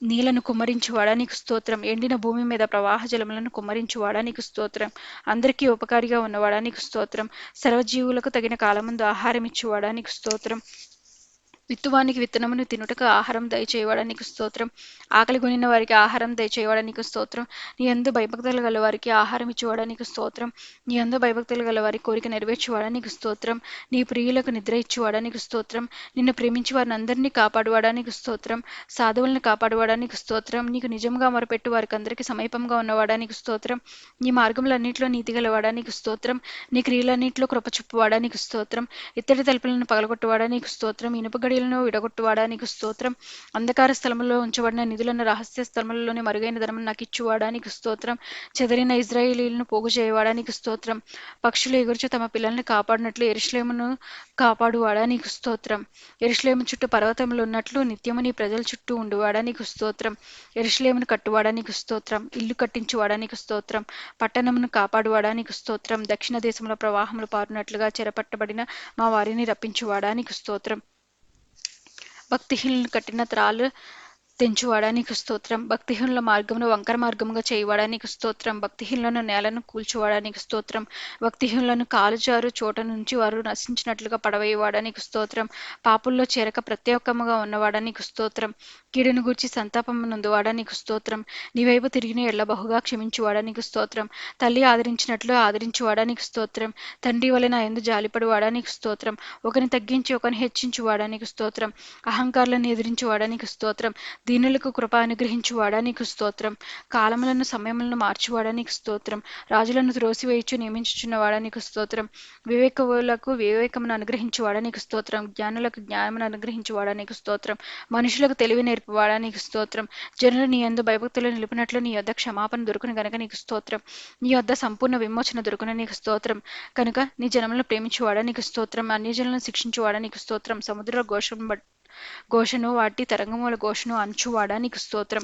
నీళ్లను కుమ్మరించువాడా నీకు స్తోత్రం. ఎండిన భూమి మీద ప్రవాహ జలములను కుమ్మరించువాడా నీకు స్తోత్రం. అందరికీ ఉపకారిగా ఉన్నవాడా నీకు స్తోత్రం. సర్వజీవులకు తగిన కాలమందు ఆహారం ఇచ్చువాడా నీకు స్తోత్రం. విత్తువానికి విత్తనమును తినుటకు ఆహారం దయచేయవాడా నీకు స్తోత్రం. ఆకలి కొనిన వారికి ఆహారం దయచేయవాడా నీకు స్తోత్రం. నీ యందు భయభక్తులు గల వారికి ఆహారం ఇచ్చేవాడా నీకు స్తోత్రం. నీ యందు భయభక్తులు గల వారి కోరిక నెరవేర్చువాడా నీకు స్తోత్రం. నీ ప్రియులకు నిద్ర ఇచ్చువాడా నీకు స్తోత్రం. నిన్ను ప్రేమించి వారిని అందరినీ కాపాడువాడా నీకు స్తోత్రం. సాధువులను కాపాడువాడా నీకు స్తోత్రం. నీకు నిజంగా మొరపెట్టు వారికి అందరికీ సమీపంగా ఉన్నవాడా నీకు స్తోత్రం. నీ మార్గములన్నింటిలో నీతి గలవాడా నీకు స్తోత్రం. నీ క్రియలన్నింటిలో కృప చూపువాడా నీకు స్తోత్రం. ఇత్తడి తలుపులను పగలగొట్టువాడా నీకు స్తోత్రం. ఇనుప గడియలను విడగొట్టువాడా నీకు స్తోత్రం. అంధకార స్థలములో ఉంచబడిన నిధులను రహస్య స్థలములలోని మరుగైన ధనమును నాకు ఇచ్చువాడా నీకు స్తోత్రం. చెదరిన ఇజ్రాయేలీలను పోగు చేయవాడా నీకు స్తోత్రం. పక్షులు ఎగురుచు తమ పిల్లల్ని కాపాడినట్లు యెరూషలేమును కాపాడువాడా నీకు స్తోత్రం. యెరూషలేము చుట్టూ పర్వతములు ఉన్నట్లు నిత్యము నీ ప్రజల చుట్టూ ఉండువాడా నీకు స్తోత్రం. యెరూషలేమును కట్టువాడా నీకు స్తోత్రం. ఇల్లు కట్టించువాడా నీకు స్తోత్రం. పట్టణమును కాపాడువాడా నీకు స్తోత్రం. దక్షిణ దేశంలో ప్రవాహములు పారునట్లుగా చెరపట్టబడిన మా వారిని రప్పించువాడా నీకు స్తోత్రం. భక్తిహీనులను కట్టిన త్రాళ్ళు తెంచువాడా నీకు స్తోత్రం. భక్తిహీనుల మార్గమును వంకర మార్గముగా చేయువాడా నీకు స్తోత్రం. భక్తిహీనులను నేలను కూల్చువాడా నీకు స్తోత్రం. భక్తిహీనులను కాలుజారు చోట నుంచి వారు నశించినట్లుగా పడవేయవాడా నీకు స్తోత్రం. పాపుల్లో చేరక ప్రత్యేకముగా ఉన్నవాడా నీకు స్తోత్రం. కీడును గూర్చి సంతాపము నొందువాడా నీకు స్తోత్రం. నీ వైపు తిరిగిన ఎడ్ల బహుగా క్షమించువాడా నీకు స్తోత్రం. తల్లి ఆదరించినట్లు ఆదరించువాడా నీకు స్తోత్రం. తండ్రి వలె నా యందు జాలిపడువాడా నీకు స్తోత్రం. ఒకని తగ్గించి ఒకని హెచ్చించువాడా నీకు స్తోత్రం. అహంకారులను ఎదిరించువాడా నీకు స్తోత్రం. దీనులకు కృప అనుగ్రహించువాడా నీకు స్తోత్రం. కాలములను సమయములను మార్చువాడా నీకు స్తోత్రం. రాజులను త్రోసివేయచ్చు నియమించుచున్నవాడా నీకు స్తోత్రం. వివేకులకు వివేకమును అనుగ్రహించువాడా నీకు స్తోత్రం. జ్ఞానులకు జ్ఞానమును అనుగ్రహించువాడా నీకు స్తోత్రం. మనుషులకు తెలివి నేర్పువాడా నీకు స్తోత్రం. జనులు నీ యందు భయభక్తులు నిలిపినట్లు నీ యొద్ద క్షమాపణ దొరుకును గనుక నీకు స్తోత్రం. నీ యొద్ద సంపూర్ణ విమోచన దొరుకును నీకు స్తోత్రం. కనుక నీ జనములను ప్రేమించువాడా నీకు స్తోత్రం. అన్య జనులను శిక్షించువాడా నీకు స్తోత్రం. సముద్ర ఘోషను వాటి తరంగముల ఘోషను అంచువాడా నీకు స్తోత్రం.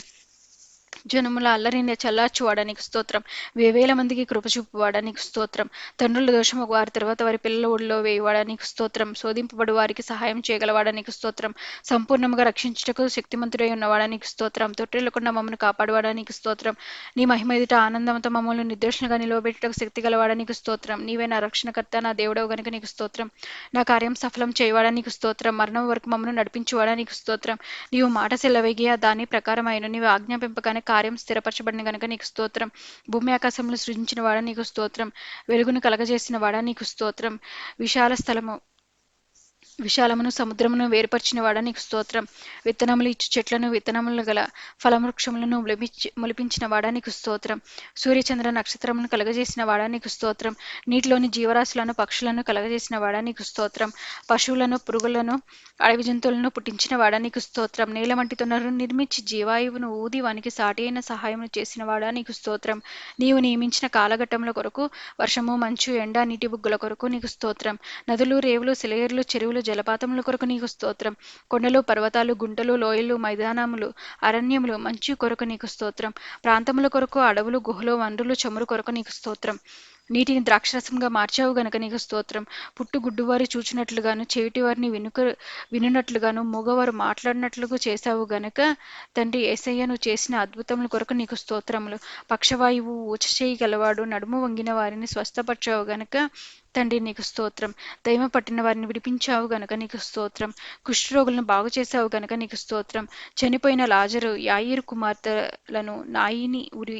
జనముల అల్లరిని చల్లార్చువాడా నీకు స్తోత్రం. వేవేల మందికి కృప చూపువాడా నీకు స్తోత్రం. తండ్రుల దోషము వారి తర్వాత వారి పిల్లల ఒడిలో వేయవాడా నీకు స్తోత్రం. శోధింపబడు వారికి సహాయం చేయగలవాడా నీకు స్తోత్రం. సంపూర్ణముగా రక్షించుటకు శక్తిమంతుడై ఉన్నవాడా నీకు స్తోత్రం. తొట్టిల్లకుండా మమ్మల్ని కాపాడువాడా నీకు స్తోత్రం. నీ మహిమ ఎదుట ఆనందంతో మమ్మల్ని నిర్దోషులుగా నిలవబెట్టుటకు శక్తి గలవాడా నీకు స్తోత్రం. నీవే నా రక్షణకర్త, నా దేవుడవు గనుక నీకు స్తోత్రం. నా కార్యం సఫలం చేయవాడా నీకు స్తోత్రం. మరణం వరకు మమ్మల్ని నడిపించువాడా నీకు స్తోత్రం. నీవు మాట సెలవేగి దాని ప్రకారమైన నీవు ఆజ్ఞాపింపగానే కార్యం స్థిరపరచబడిన గనుక నీకు స్తోత్రం. భూమి ఆకాశములు సృజించిన వాడా నీకు స్తోత్రం. వెలుగును కలగజేసిన వాడా నీకు స్తోత్రం. విశాల స్థలము విశాలమును సముద్రమును వేరుపరిచిన వాడా నీకు స్తోత్రం. విత్తనములు ఇచ్చు చెట్లను విత్తనములు గల ఫలవృక్షములను మొలిపించిన వాడా నీకు స్తోత్రం. సూర్యచంద్ర నక్షత్రములను కలగజేసిన వాడా నీకు స్తోత్రం. నీటిలోని జీవరాశులను పక్షులను కలగజేసిన వాడా నీకు స్తోత్రం. పశువులను పురుగులను అడవి జంతువులను పుట్టించిన వాడా నీకు స్తోత్రం. నేల వంటితో నిర్మించి జీవాయువును ఊది వానికి సాటి అయిన సహాయమును చేసిన వాడా నీకు స్తోత్రం. నీవు నియమించిన కాలఘట్టముల కొరకు వర్షము మంచు ఎండ నీటి బుగ్గుల కొరకు నీకు స్తోత్రం. నదులు రేవులు సెలయేర్లు చెరువులు జలపాతముల కొరకు నీకు స్తోత్రం. కొండలు పర్వతాలు గుంటలు లోయలు మైదానములు అరణ్యములు మంచు కొరకు నీకు స్తోత్రం. ప్రాంతముల కొరకు అడవులు గుహలు వనరులు చమురు కొరకు నీకు స్తోత్రం. నీటిని ద్రాక్షరసంగా మార్చావు గనుక నీకు స్తోత్రం. పుట్టు గుడ్డువారు చూచినట్లుగాను చెవిటివారిని వినునట్లుగాను మూగవారు మాట్లాడినట్లుగా చేశావు గనుక తండ్రి యేసయ్య నువ్వు చేసిన అద్భుతముల కొరకు నీకు స్తోత్రములు. పక్షవాయువు ఊచ చేయి గలవాడు నడుము వంగిన వారిని స్వస్థపరచావు గనుక తండ్రి నీకు స్తోత్రం. దయ్యం పట్టిన వారిని విడిపించావు గనుక నీకు స్తోత్రం. కుష్ఠరోగులను బాగు చేశావు గనుక నీకు స్తోత్రం. చనిపోయిన లాజరు యాయీరు కుమార్తెలను నాయిని ఉరి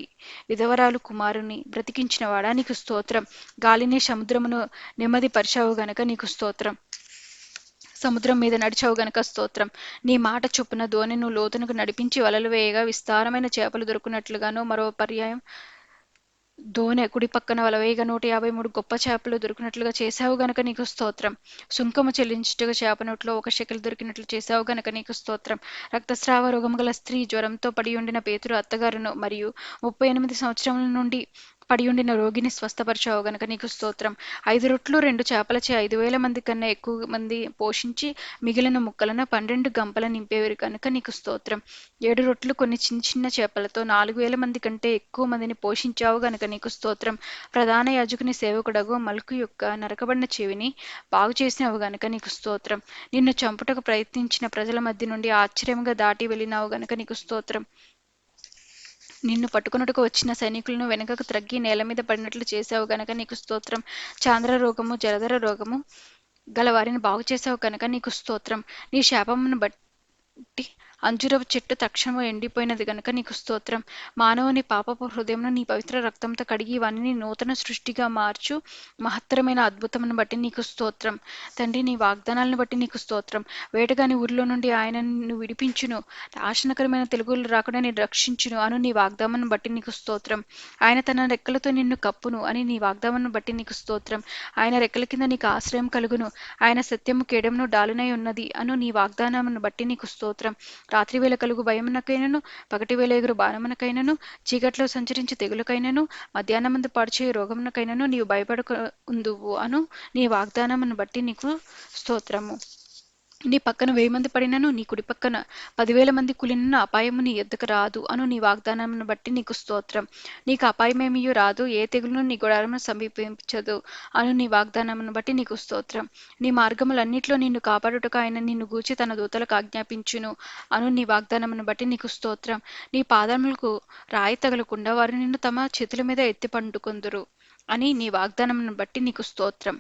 విధవరాలు కుమారుని బ్రతికించిన వాడా నీకు స్తోత్రం. గాలిని సముద్రమును నెమ్మది పరిచావు గనుక నీకు స్తోత్రం. సముద్రం మీద నడిచావు గనక స్తోత్రం. నీ మాట చొప్పున ధోనిను లోతునకు నడిపించి వలలు వేయగా విస్తారమైన చేపలు దొరుకున్నట్లుగాను మరో పర్యాయం దోనె కుడి పక్కన వలవేయగా 153 గొప్ప చేపలు దొరికినట్లుగా చేశావు గనక నీకు స్తోత్రం. సుంకము చెల్లించుటగా చేప నోట్లో 1 షెకెల్ దొరికినట్లు చేశావు గనక నీకు స్తోత్రం. రక్తస్రావ రోగము గల స్త్రీ జ్వరంతో పడి ఉండిన పేతురు అత్తగారును మరియు 38 సంవత్సరముల నుండి పడి ఉండిన రోగిని స్వస్థపరిచావు గనక నీకు స్తోత్రం. 5 రొట్లు 2 చేపలచే 5,000 మంది కన్నా ఎక్కువ మంది పోషించి మిగిలిన ముక్కలను 12 గంపల నింపేవారు కనుక నీకు స్తోత్రం. 7 రొట్లు కొన్ని చిన్న చిన్న చేపలతో 4,000 మంది కంటే ఎక్కువ మందిని పోషించావు గనక నీకు స్తోత్రం. ప్రధాన యాజకుని సేవకుడగు మల్కు యొక్క నరకబడిన చెవిని బాగు చేసినావు గనక నీకు స్తోత్రం. నిన్ను చంపుటకు ప్రయత్నించిన ప్రజల మధ్య నుండి ఆశ్చర్యంగా దాటి వెళ్ళినావు గనక నీకు స్తోత్రం. నిన్ను పట్టుకొనుటకు వచ్చిన సైనికులను వెనుకకు త్రగ్గి నేల మీద పడినట్లు చేశావు గనక నీకు స్తోత్రం. చాంద్ర రోగము జలధర రోగము గల వారిని బాగు చేశావు కనుక నీకు స్తోత్రం. నీ శాపమును బట్టి అంజురపు చెట్టు తక్షణము ఎండిపోయినది గనుక నీకు స్తోత్రం. మానవుని పాపపు హృదయమును నీ పవిత్ర రక్తంతో కడిగి వానిని నూతన సృష్టిగా మార్చు మహత్తరమైన అద్భుతమును బట్టి నీకు స్తోత్రం. తండ్రి నీ వాగ్దానాలను బట్టి నీకు స్తోత్రం. వేటగాని ఊరిలో నుండి ఆయన నిన్ను విడిపించును, నాశనకరమైన తెలుగులు రాకుండా నేను రక్షించును అను నీ వాగ్దానాన్ని బట్టి నీకు స్తోత్రం. ఆయన తన రెక్కలతో నిన్ను కప్పును అని నీ వాగ్దానాన్ని బట్టి నీకు స్తోత్రం. ఆయన రెక్కల కింద నీకు ఆశ్రయం కలుగును, ఆయన సత్యము కేడమును డాలునై ఉన్నది అను నీ వాగ్దానమును బట్టి నీకు స్తోత్రం. రాత్రివేళ కలుగు భయమునకైనను పగటివేళ ఎగురు బాణమునకైనను చీకట్లో సంచరించి తెగులకైనను మధ్యాహ్నమందు పాడుచే రోగమునకైనను నీవు భయపడక ఉందువు అను నీ వాగ్దానమును బట్టి నీకు స్తోత్రము. నీ పక్కన 1000 మంది పడినను నీ కుడి పక్కన 10,000 మంది కులినను అపాయము నీ ఎద్దుకు రాదు అను నీ వాగ్దానమును బట్టి నీకు స్తోత్రం. నీకు అపాయమేమియూ రాదు, ఏ తెగులును నీ గుడారమును సమీపించదు అను నీ వాగ్దానమును బట్టి నీకు స్తోత్రం. నీ మార్గములన్నిట్లో నిన్ను కాపాడుటకు ఆయన నిన్ను గూర్చి తన దూతలకు ఆజ్ఞాపించును అను నీ వాగ్దానమును బట్టి నీకు స్తోత్రం. నీ పాదములకు రాయి తగలకుండా వారు నిన్ను తమ చేతుల మీద ఎత్తి పండుకొందురు అని నీ వాగ్దానమును బట్టి నీకు స్తోత్రం.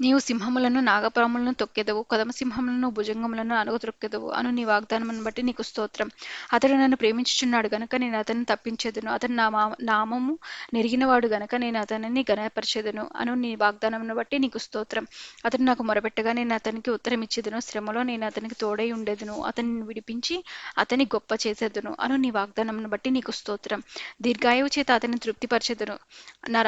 నీవు సింహములను నాగపాములను తొక్కెదవు, కదమసింహములను భుజంగములను అణగద్రొక్కెదవు అను నీ వాగ్దానమును బట్టి నీకు స్తోత్రం. అతడు నన్ను ప్రేమించుచున్నాడు గనుక నేను అతన్ని తప్పించెదను, అతడు నా నామము నెరిగినవాడు గనుక నేను అతనిని ఘనపరచెదను అను నీ వాగ్దానమును బట్టి నీకు స్తోత్రం. అతడు నాకు మొరపెట్టగా నేను అతనికి ఉత్తరమిచ్చేదను, శ్రమలో నేను అతనికి తోడై ఉండేదను, అతనిని విడిపించి అతని గొప్ప చేసేదను అను నీ వాగ్దానమును బట్టి నీకు స్తోత్రం. దీర్ఘాయువు చేత అతన్ని తృప్తిపరచెదను, నా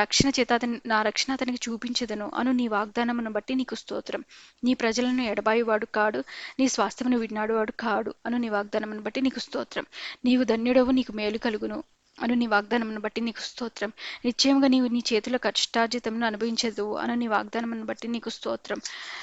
రక్షణ అతనికి చూపించెదను అను నీ వాగ్దానమును బట్టి నీకు స్తోత్రం. నీ ప్రజలను ఎడబాయువాడు కాడు, నీ స్వాస్థ్యమును విడినాడువాడు కాడు అను నీ వాగ్దానమును బట్టి నీకు స్తోత్రం. నీవు ధన్యుడవు, నీకు మేలు కలుగును అను నీ వాగ్దానమును బట్టి నీకు స్తోత్రం. నిశ్చయముగా నీవు నీ చేతుల కష్టార్జితమును అనుభవించదువు అను నీ వాగ్దానమును బట్టి నీకు స్తోత్రం.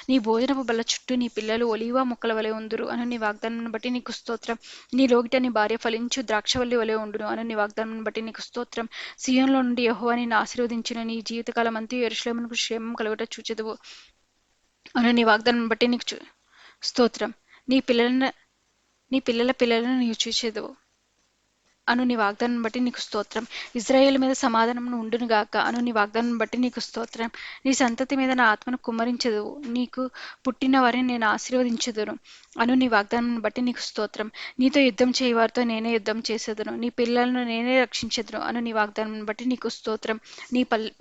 నీ భోజనపు బల్ల చుట్టూ నీ పిల్లలు ఒలీవ మొక్కల వలె ఉందురు అను నీ వాగ్దానమును బట్టి నీకు స్తోత్రం. నీ లోగిట నీ భార్య ఫలించు ద్రాక్షవల్లి వలె ఉండును అను నీ వాగ్దానమును బట్టి నీకు స్తోత్రం. సీయోనులో నుండి యెహోవా నిన్ను ఆశీర్వదించును, నీ జీవితకాలం అంతయు యెరూషలేమునకు క్షేమం కలుగుట చూచెదవు అను నీ వాగ్దానమును బట్టి నీకు స్తోత్రం. నీ పిల్లల పిల్లలను నీవు చూచెదవు. అను నీ వాగ్దానం బట్టి నీకు స్తోత్రం. ఇజ్రాయేలు మీద సమాధానం ఉండును గాక అను నీ వాగ్దానం బట్టి నీకు స్తోత్రం. నీ సంతతి మీద నా ఆత్మను కుమ్మరించదువు, నీకు పుట్టిన వారిని నేను ఆశీర్వదించుదును అను నీ వాగ్దానం బట్టి నీకు స్తోత్రం. నీతో యుద్ధం చేయవారితో నేనే యుద్ధం చేసేదను, నీ పిల్లలను నేనే రక్షించెదను అను నీ వాగ్దానం బట్టి నీకు స్తోత్రం.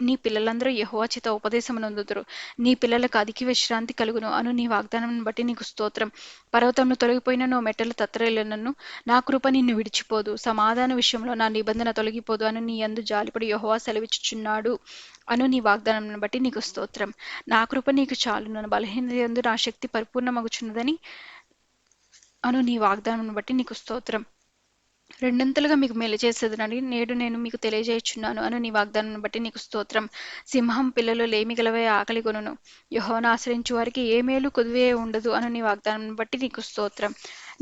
నీ పిల్లలందరూ యెహోవా చేత ఉపదేశమునందుదురు, నీ పిల్లలకు అధిక విశ్రాంతి కలుగును అను నీ వాగ్దానం బట్టి నీకు స్తోత్రం. పర్వతములు తొలగిపోయినను మెట్టలు తత్తరిల్లినను నా కృప నిన్ను విడిచిపోదు, సమాధాన విషయంలో నా నిబంధన తొలగిపోదు అని నీ యందు జాలిపడి యెహోవా సెలవిచ్చుచున్నాడు అను నీ వాగ్దానం బట్టి నీకు స్తోత్రం. నా కృప నీకు చాలును, బలహీనత యందు నా శక్తి పరిపూర్ణమగుచున్నదని అను నీ వాగ్దానం బట్టి నీకు స్తోత్రం. రెండంతలుగా మీకు మేలు చేసేదనని నేడు నేను మీకు తెలియజేయుచున్నాను అను నీ వాగ్దానం బట్టి నీకు స్తోత్రం. సింహం పిల్లలు లేమిగలవే ఆకలి కొనును, యెహోవాను ఆశ్రయించు వారికి ఏ మేలు కొదువే ఉండదు అను నీ వాగ్దానం బట్టి నీకు స్తోత్రం.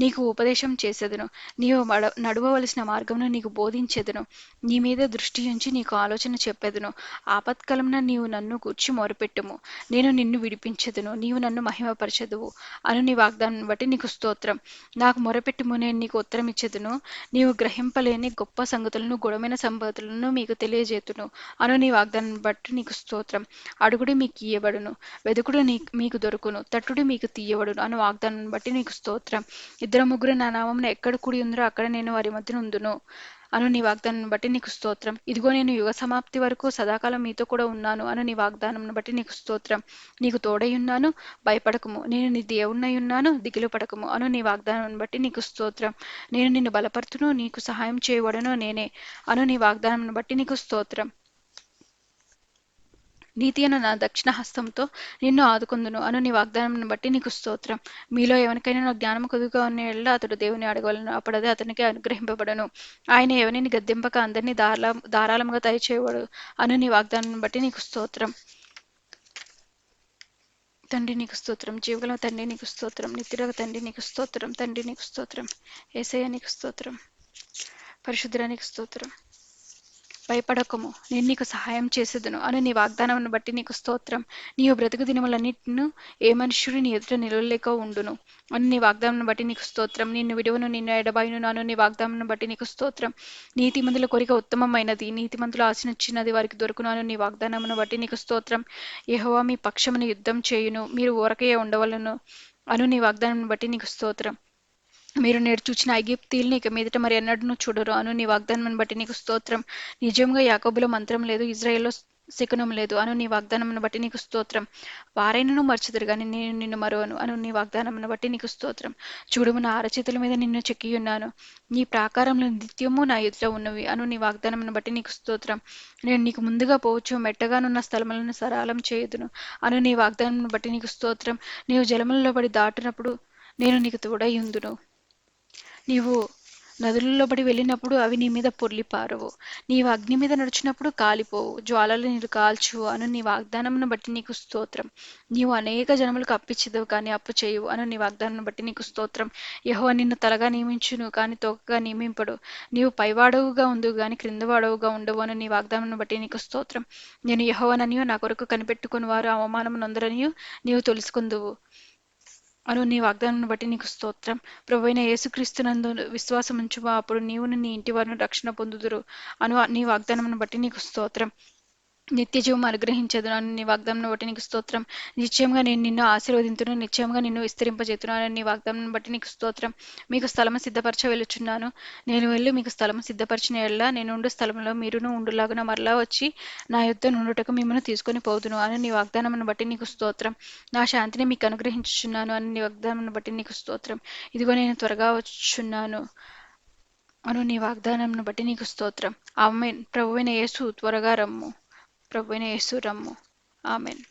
నీకు ఉపదేశం చేసేదను, నీవు నడవవలసిన మార్గమును నీకు బోధించెదను, నీ మీద దృష్టి ఉంచి నీకు ఆలోచన చెప్పెదను. ఆపత్కాలమున నీవు నన్ను గూర్చి మొరపెట్టుము, నేను నిన్ను విడిపించెదను, నీవు నన్ను మహిమపరచెదవు అను నీ వాగ్దానం బట్టి నీకు స్తోత్రం. నాకు మొరపెట్టుము, నేను నీకు ఉత్తరం ఇచ్చెదను, నీవు గ్రహింపలేని గొప్ప సంగతులను గుణమైన సంగతులను మీకు తెలియజేతును అను నీ వాగ్దానం బట్టి నీకు స్తోత్రం. అడుగుడు మీకు ఇయ్యబడును, వెదుకుడు మీకు దొరుకును, తట్టుడు మీకు తీయబడును అను వాగ్దానం బట్టి నీకు స్తోత్రం. ఇద్దరు ముగ్గురు నా నామమున ఎక్కడ కూడి ఉందరో అక్కడ నేను వారి మధ్యన ఉందును అను నీ వాగ్దానం బట్టి నీకు స్తోత్రం. ఇదిగో నేను యుగ సమాప్తి వరకు సదాకాలం మీతో కూడా ఉన్నాను అను నీ వాగ్దానం బట్టి నీకు స్తోత్రం. నీకు తోడై ఉన్నాను, భయపడకము, నేను నీ దేవుణ్ణై ఉన్నాను, దిగులు పడకము అను నీ వాగ్దానం బట్టి నీకు స్తోత్రం. నేను నిన్ను బలపరుతును, నీకు సహాయం చేయబడను నేనే అను నీ వాగ్దానం బట్టి నీకు స్తోత్రం. నీతి అను నా దక్షిణ హస్తంతో నిన్ను ఆదుకొందును అను నీ వాగ్దానం బట్టి నీకు స్తోత్రం. మీలో ఎవరికైనా నా జ్ఞానం కొద్దుగా ఉన్న యెడల అతడు దేవుని అడగవలను, అప్పుడదే అతనికి అనుగ్రహింపబడను. ఆయన ఎవరిని గద్దింపక అందరినీ ధారాళముగా దయచేయవాడు అను నీ వాగ్దానం బట్టి నీకు స్తోత్రం. తండ్రి నీకు స్తోత్రం, జీవగల తండ్రి నీకు స్తోత్రం, నిత్యుడగ తండ్రి నీకు స్తోత్రం, తండ్రి నీకు స్తోత్రం, యేసయ్య నీకు స్తోత్రం, పరిశుద్ధుడా నీకు స్తోత్రం. భయపడకము, నేను నీకు సహాయం చేసేదను అను నీ వాగ్దానమును బట్టి నీకు స్తోత్రం. నీవు బ్రతుకు దినములన్నిటిను ఏ మనుష్యుడు నీ ఎదుట నిలవలేక ఉండును అను నీ వాగ్దానం బట్టి నీకు స్తోత్రం. నిన్ను విడువను, నిన్ను ఎడబాయును అను నీ వాగ్దానం బట్టి నీకు స్తోత్రం. నీతిమంతుల కోరిక ఉత్తమమైనది, నీతిమంతుల ఆశించినది వారికి దొరుకును అను నీ వాగ్దానమును బట్టి నీకు స్తోత్రం. యెహోవా మీ పక్షమున యుద్ధం చేయును, మీరు ఊరకయే ఉండవలను అను నీ వాగ్దానం బట్టి నీకు స్తోత్రం. మీరు నేడు చూచిన ఐగుప్తీయుల్ని ఇక మీదట మరి ఎన్నడూ చూడరు అను నీ వాగ్దానం బట్టి నీకు స్తోత్రం. నిజంగా యాకోబులో మంత్రం లేదు, ఇజ్రాయేల్లో శకునం లేదు అను నీ వాగ్దానమును బట్టి నీకు స్తోత్రం. వారైనను మర్చుదురు గాని నేను నిన్ను మరువను అను నీ వాగ్దానమును బట్టి నీకు స్తోత్రం. చూడుము, నా అరచేతుల మీద నిన్ను చెక్కియున్నాను, నీ ప్రాకారములు నిత్యము నా ఎదుట ఉన్నవి అను నీ వాగ్దానమును బట్టి నీకు స్తోత్రం. నేను నీకు ముందుగా పోవచ్చు, మెట్టగానున్న స్థలములను సరళం చేయుదును అను నీ వాగ్దానమును బట్టి నీకు స్తోత్రం. నీవు జలములలో పడి దాటినప్పుడు నేను నీకు తోడై ఉందును, నీవు నదులలో బడి వెళ్ళినప్పుడు అవి నీ మీద పొర్లిపారవు, నీవు అగ్ని మీద నడిచినప్పుడు కాలిపోవు, జ్వాలలు నీరు కాల్చు అను నీ వాగ్దానమును బట్టి నీకు స్తోత్రం. నీవు అనేక జనములకు అప్పిచ్చిదవు కానీ అప్పు చేయవు అను నీ వాగ్దానం బట్టి నీకు స్తోత్రం. యెహోవా నిన్ను తలగా నియమించును కానీ తోకగా నియమింపడు, నీవు పైవాడవుగా ఉందువు గాని క్రిందవాడవుగా ఉండవు అను నీ వాగ్దానం బట్టి నీకు స్తోత్రం. నేను యెహోవాననియు నా కొరకు కనిపెట్టుకుని వారు అవమానము నొందరనియు నీవు తెలుసుకుందువు అను నీ వాగ్దానం బట్టి నీకు స్తోత్రం. ప్రభువైన యేసుక్రీస్తునందు విశ్వాసం ఉంచువా, అప్పుడు నీవును నీ ఇంటి వారిని రక్షణ పొందుదురు అను నీ వాగ్దానమును బట్టి నీకు స్తోత్రం. నిత్య జీవం అనుగ్రహించదును అని నీ వాగ్దానం బట్టి నీకు స్తోత్రం. నిశ్చయంగా నేను నిన్ను ఆశీర్వదింతును, నిశ్చయంగా నిన్ను విస్తరింపజేతును అని నీ వాగ్దానం బట్టి నీకు స్తోత్రం. మీకు స్థలము సిద్ధపరచ వెళ్ళుచున్నాను, నేను వెళ్ళి మీకు స్థలము సిద్ధపరిచిన యెడల నేను ఉండు స్థలంలో మీరును ఉండులాగున మరలా వచ్చి నా యొద్ద నుండుటకు మిమ్మల్ని తీసుకొని పోదును అని నీ వాగ్దానమును బట్టి నీకు స్తోత్రం. నా శాంతిని మీకు అనుగ్రహించుచున్నాను అని నీ వాగ్దానమును బట్టి నీకు స్తోత్రం. ఇదిగో నేను త్వరగా వచ్చుచున్నాను అను నీ వాగ్దానమును బట్టి నీకు స్తోత్రం. ఆమేన్. ప్రభువైన యేసు త్వరగా రమ్ము, ప్రభువైన యేసు రమ్ము. ఆమెన్.